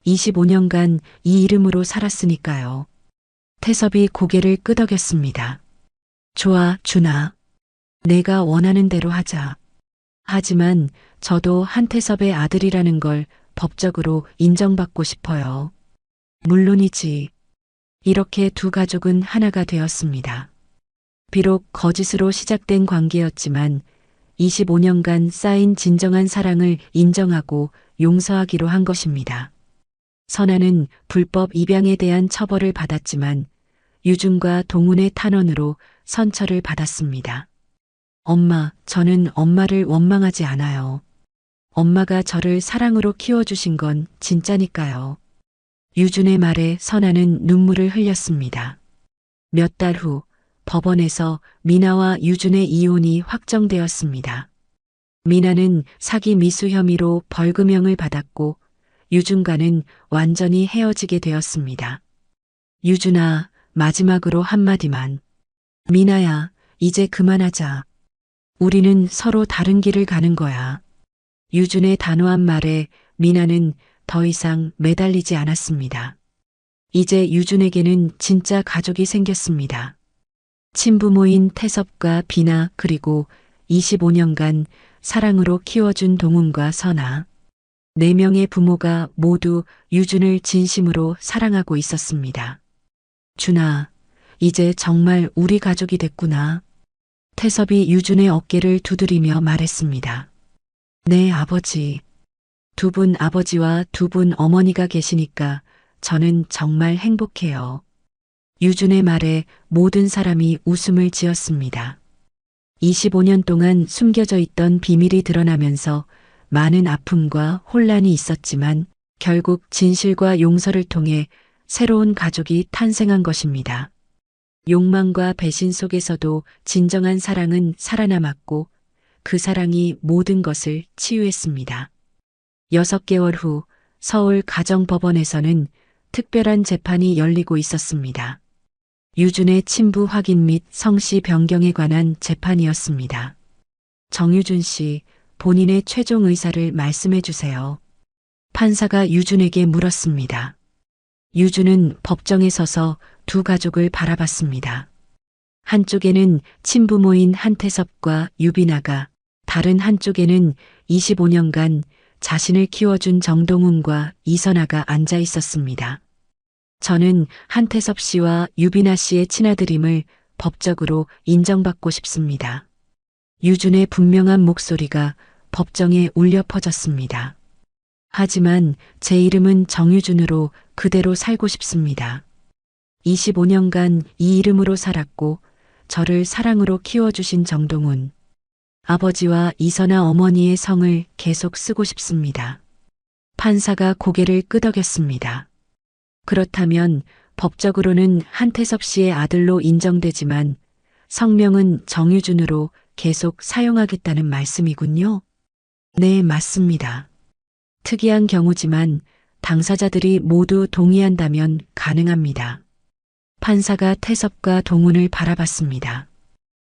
25년간 이 이름으로 살았으니까요. 태섭이 고개를 끄덕였습니다. 좋아, 준아. 내가 원하는 대로 하자. 하지만 저도 한태섭의 아들이라는 걸 법적으로 인정받고 싶어요. 물론이지. 이렇게 두 가족은 하나가 되었습니다. 비록 거짓으로 시작된 관계였지만 25년간 쌓인 진정한 사랑을 인정하고 용서하기로 한 것입니다. 선아는 불법 입양에 대한 처벌을 받았지만 유준과 동훈의 탄원으로 선처를 받았습니다. 엄마, 저는 엄마를 원망하지 않아요. 엄마가 저를 사랑으로 키워주신 건 진짜니까요. 유준의 말에 선아는 눈물을 흘렸습니다. 몇 달 후 법원에서 미나와 유준의 이혼이 확정되었습니다. 미나는 사기 미수 혐의로 벌금형을 받았고 유준과는 완전히 헤어지게 되었습니다. 유준아, 마지막으로 한마디만. 미나야, 이제 그만하자. 우리는 서로 다른 길을 가는 거야. 유준의 단호한 말에 미나는 더 이상 매달리지 않았습니다. 이제 유준에게는 진짜 가족이 생겼습니다. 친부모인 태섭과 비나 그리고 25년간 사랑으로 키워준 동훈과 선아. 4명의 부모가 모두 유준을 진심으로 사랑하고 있었습니다. 준아, 이제 정말 우리 가족이 됐구나. 태섭이 유준의 어깨를 두드리며 말했습니다. 네, 아버지. 두 분 아버지와 두 분 어머니가 계시니까 저는 정말 행복해요. 유준의 말에 모든 사람이 웃음을 지었습니다. 25년 동안 숨겨져 있던 비밀이 드러나면서 많은 아픔과 혼란이 있었지만 결국 진실과 용서를 통해 새로운 가족이 탄생한 것입니다. 욕망과 배신 속에서도 진정한 사랑은 살아남았고 그 사랑이 모든 것을 치유했습니다. 6개월 후 서울 가정법원에서는 특별한 재판이 열리고 있었습니다. 유준의 친부 확인 및 성씨 변경에 관한 재판이었습니다. 정유준 씨, 본인의 최종 의사를 말씀해 주세요. 판사가 유준에게 물었습니다. 유준은 법정에 서서 두 가족을 바라봤습니다. 한쪽에는 친부모인 한태섭과 유빈아가, 다른 한쪽에는 25년간 자신을 키워준 정동훈과 이선아가 앉아 있었습니다. 저는 한태섭 씨와 유빈아 씨의 친아들임을 법적으로 인정받고 싶습니다. 유준의 분명한 목소리가 법정에 울려 퍼졌습니다. 하지만 제 이름은 정유준으로 그대로 살고 싶습니다. 25년간 이 이름으로 살았고 저를 사랑으로 키워주신 정동훈, 아버지와 이선아 어머니의 성을 계속 쓰고 싶습니다. 판사가 고개를 끄덕였습니다. 그렇다면 법적으로는 한태섭 씨의 아들로 인정되지만 성명은 정유준으로 계속 사용하겠다는 말씀이군요. 네, 맞습니다. 특이한 경우지만 당사자들이 모두 동의한다면 가능합니다. 판사가 태섭과 동훈을 바라봤습니다.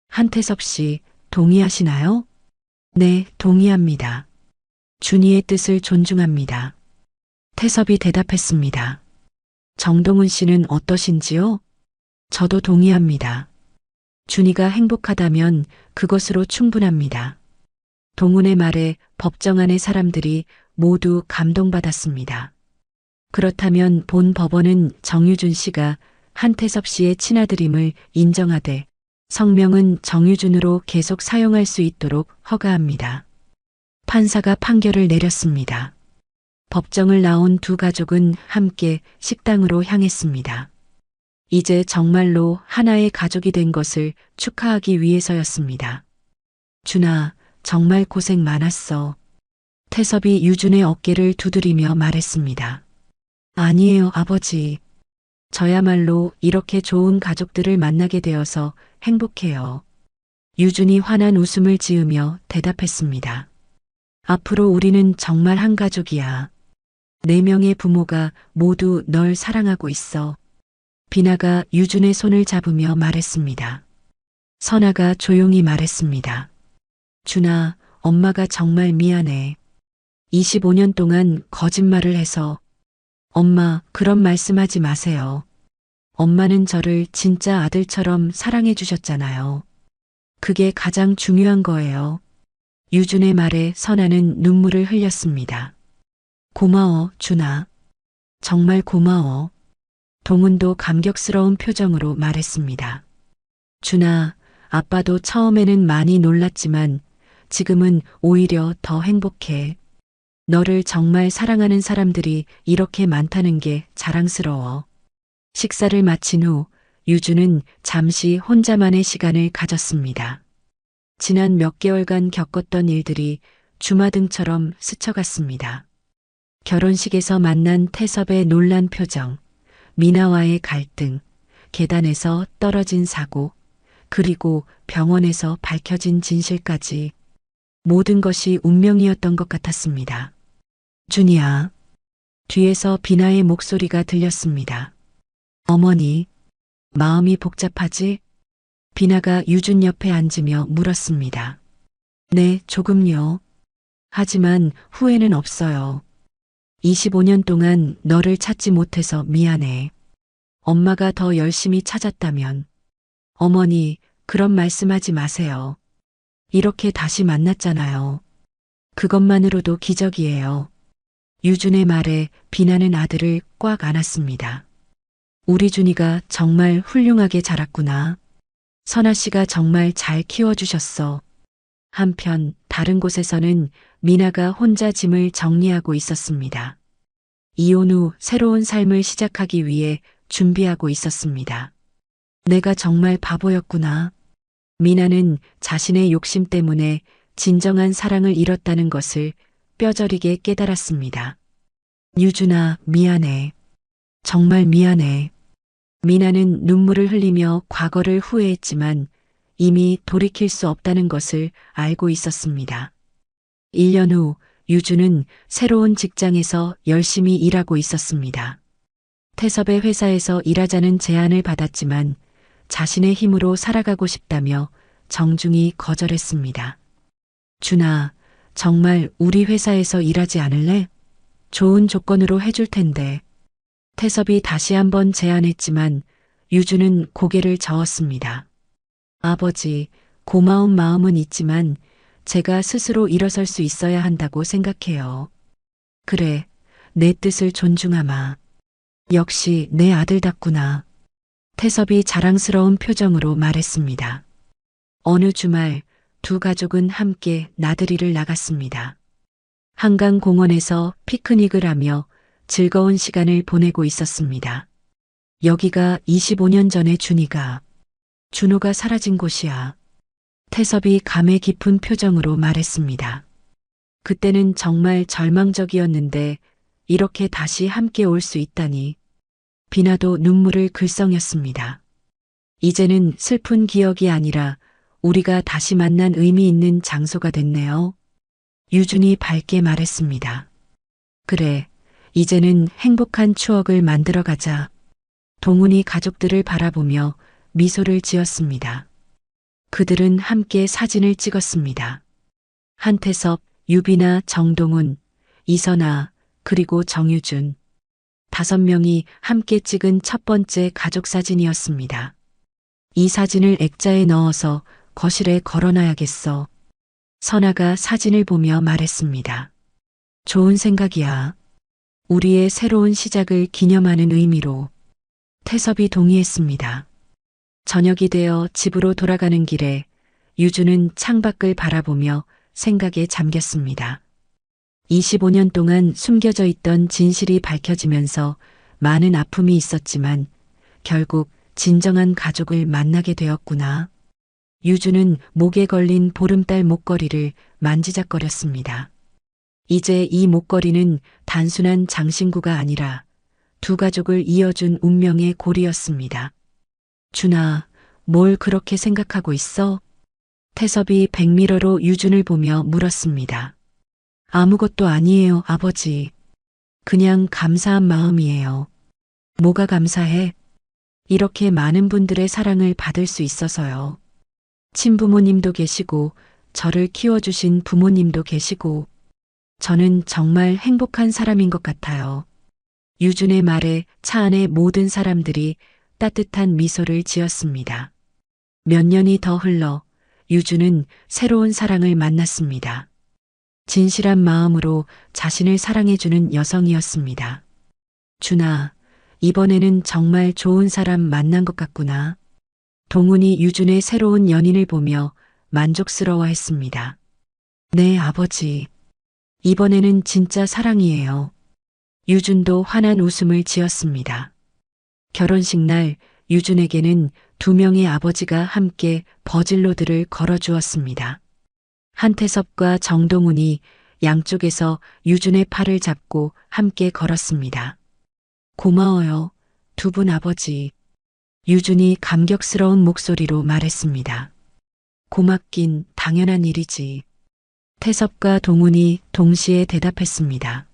한태섭 씨, 동의하시나요? 네, 동의합니다. 준이의 뜻을 존중합니다. 태섭이 대답했습니다. 정동훈 씨는 어떠신지요? 저도 동의합니다. 준이가 행복하다면 그것으로 충분합니다. 동훈의 말에 법정 안의 사람들이 모두 감동받았습니다. 그렇다면 본 법원은 정유준 씨가 한태섭 씨의 친아들임을 인정하되 성명은 정유준으로 계속 사용할 수 있도록 허가합니다. 판사가 판결을 내렸습니다. 법정을 나온 두 가족은 함께 식당으로 향했습니다. 이제 정말로 하나의 가족이 된 것을 축하하기 위해서였습니다. 준아, 정말 고생 많았어. 태섭이 유준의 어깨를 두드리며 말했습니다. 아니에요, 아버지. 저야말로 이렇게 좋은 가족들을 만나게 되어서 행복해요. 유준이 환한 웃음을 지으며 대답했습니다. 앞으로 우리는 정말 한 가족이야. 4명의 부모가 모두 널 사랑하고 있어. 비나가 유준의 손을 잡으며 말했습니다. 선아가 조용히 말했습니다. 준아, 엄마가 정말 미안해. 25년 동안 거짓말을 해서. 엄마, 그런 말씀하지 마세요. 엄마는 저를 진짜 아들처럼 사랑해 주셨잖아요. 그게 가장 중요한 거예요. 유준의 말에 선아는 눈물을 흘렸습니다. 고마워, 준아. 정말 고마워. 동훈도 감격스러운 표정으로 말했습니다. 준아, 아빠도 처음에는 많이 놀랐지만 지금은 오히려 더 행복해. 너를 정말 사랑하는 사람들이 이렇게 많다는 게 자랑스러워. 식사를 마친 후 유주는 잠시 혼자만의 시간을 가졌습니다. 지난 몇 개월간 겪었던 일들이 주마등처럼 스쳐갔습니다. 결혼식에서 만난 태섭의 놀란 표정, 미나와의 갈등, 계단에서 떨어진 사고, 그리고 병원에서 밝혀진 진실까지 모든 것이 운명이었던 것 같았습니다. 준이야. 뒤에서 비나의 목소리가 들렸습니다. 어머니, 마음이 복잡하지? 비나가 유준 옆에 앉으며 물었습니다. 네, 조금요. 하지만 후회는 없어요. 25년 동안 너를 찾지 못해서 미안해. 엄마가 더 열심히 찾았다면. 어머니, 그런 말씀하지 마세요. 이렇게 다시 만났잖아요. 그것만으로도 기적이에요. 유준의 말에 비나는 아들을 꽉 안았습니다. 우리 준이가 정말 훌륭하게 자랐구나. 선아 씨가 정말 잘 키워주셨어. 한편 다른 곳에서는 미나가 혼자 짐을 정리하고 있었습니다. 이혼 후 새로운 삶을 시작하기 위해 준비하고 있었습니다. 내가 정말 바보였구나. 미나는 자신의 욕심 때문에 진정한 사랑을 잃었다는 것을 뼈저리게 깨달았습니다. 유준아, 미안해. 정말 미안해. 미나는 눈물을 흘리며 과거를 후회했지만 이미 돌이킬 수 없다는 것을 알고 있었습니다. 1년 후 유주는 새로운 직장에서 열심히 일하고 있었습니다. 태섭의 회사에서 일하자는 제안을 받았지만 자신의 힘으로 살아가고 싶다며 정중히 거절했습니다. 준아, 정말 우리 회사에서 일하지 않을래? 좋은 조건으로 해줄 텐데. 태섭이 다시 한번 제안했지만 유주는 고개를 저었습니다. 아버지, 고마운 마음은 있지만 제가 스스로 일어설 수 있어야 한다고 생각해요. 그래, 내 뜻을 존중하마. 역시 내 아들답구나. 태섭이 자랑스러운 표정으로 말했습니다. 어느 주말 두 가족은 함께 나들이를 나갔습니다. 한강 공원에서 피크닉을 하며 즐거운 시간을 보내고 있었습니다. 여기가 25년 전에 준호가 사라진 곳이야. 태섭이 감회 깊은 표정으로 말했습니다. 그때는 정말 절망적이었는데 이렇게 다시 함께 올 수 있다니. 비나도 눈물을 글썽였습니다. 이제는 슬픈 기억이 아니라 우리가 다시 만난 의미 있는 장소가 됐네요. 유준이 밝게 말했습니다. 그래, 이제는 행복한 추억을 만들어 가자. 동훈이 가족들을 바라보며 미소를 지었습니다. 그들은 함께 사진을 찍었습니다. 한태섭, 유비나 정동훈, 이선아, 그리고 정유준. 5명이 함께 찍은 첫 번째 가족 사진이었습니다. 이 사진을 액자에 넣어서 거실에 걸어놔야겠어. 선아가 사진을 보며 말했습니다. 좋은 생각이야. 우리의 새로운 시작을 기념하는 의미로. 태섭이 동의했습니다. 저녁이 되어 집으로 돌아가는 길에 유주는 창밖을 바라보며 생각에 잠겼습니다. 25년 동안 숨겨져 있던 진실이 밝혀지면서 많은 아픔이 있었지만 결국 진정한 가족을 만나게 되었구나. 유주는 목에 걸린 보름달 목걸이를 만지작거렸습니다. 이제 이 목걸이는 단순한 장신구가 아니라 두 가족을 이어준 운명의 고리였습니다. 준아, 뭘 그렇게 생각하고 있어? 태섭이 백미러로 유준을 보며 물었습니다. 아무것도 아니에요, 아버지. 그냥 감사한 마음이에요. 뭐가 감사해? 이렇게 많은 분들의 사랑을 받을 수 있어서요. 친부모님도 계시고, 저를 키워주신 부모님도 계시고, 저는 정말 행복한 사람인 것 같아요. 유준의 말에 차 안의 모든 사람들이 따뜻한 미소를 지었습니다. 몇 년이 더 흘러 유준은 새로운 사랑을 만났습니다. 진실한 마음으로 자신을 사랑해주는 여성이었습니다. 준아, 이번에는 정말 좋은 사람 만난 것 같구나. 동훈이 유준의 새로운 연인을 보며 만족스러워했습니다. 네, 아버지. 이번에는 진짜 사랑이에요. 유준도 환한 웃음을 지었습니다. 결혼식 날 유준에게는 두 명의 아버지가 함께 버질로드를 걸어주었습니다. 한태섭과 정동훈이 양쪽에서 유준의 팔을 잡고 함께 걸었습니다. 고마워요, 두 분 아버지. 유준이 감격스러운 목소리로 말했습니다. 고맙긴 당연한 일이지. 태섭과 동훈이 동시에 대답했습니다.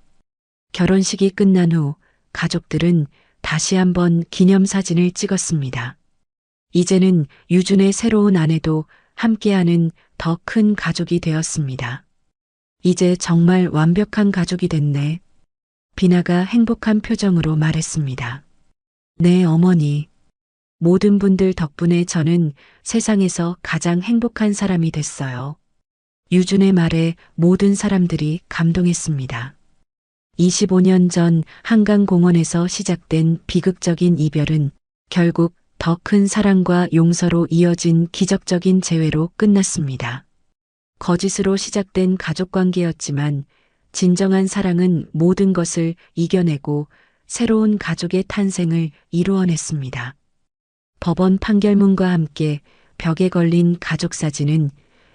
결혼식이 끝난 후 가족들은 다시 한번 기념사진을 찍었습니다. 이제는 유준의 새로운 아내도 함께하는 더 큰 가족이 되었습니다. 이제 정말 완벽한 가족이 됐네. 비나가 행복한 표정으로 말했습니다. 네, 어머니. 모든 분들 덕분에 저는 세상에서 가장 행복한 사람이 됐어요. 유준의 말에 모든 사람들이 감동했습니다. 25년 전 한강공원에서 시작된 비극적인 이별은 결국 더 큰 사랑과 용서로 이어진 기적적인 재회로 끝났습니다. 거짓으로 시작된 가족관계였지만 진정한 사랑은 모든 것을 이겨내고 새로운 가족의 탄생을 이루어냈습니다. 법원 판결문과 함께 벽에 걸린 가족사진은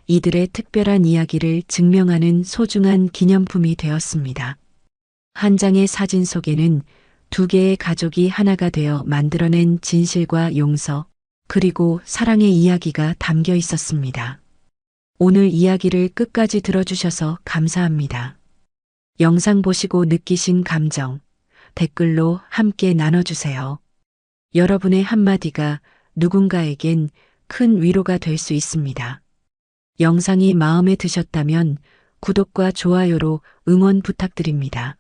이들의 특별한 이야기를 증명하는 소중한 기념품이 되었습니다. 한 장의 사진 속에는 두 개의 가족이 하나가 되어 만들어낸 진실과 용서, 그리고 사랑의 이야기가 담겨 있었습니다. 오늘 이야기를 끝까지 들어주셔서 감사합니다. 영상 보시고 느끼신 감정, 댓글로 함께 나눠주세요. 여러분의 한마디가 누군가에겐 큰 위로가 될 수 있습니다. 영상이 마음에 드셨다면 구독과 좋아요로 응원 부탁드립니다.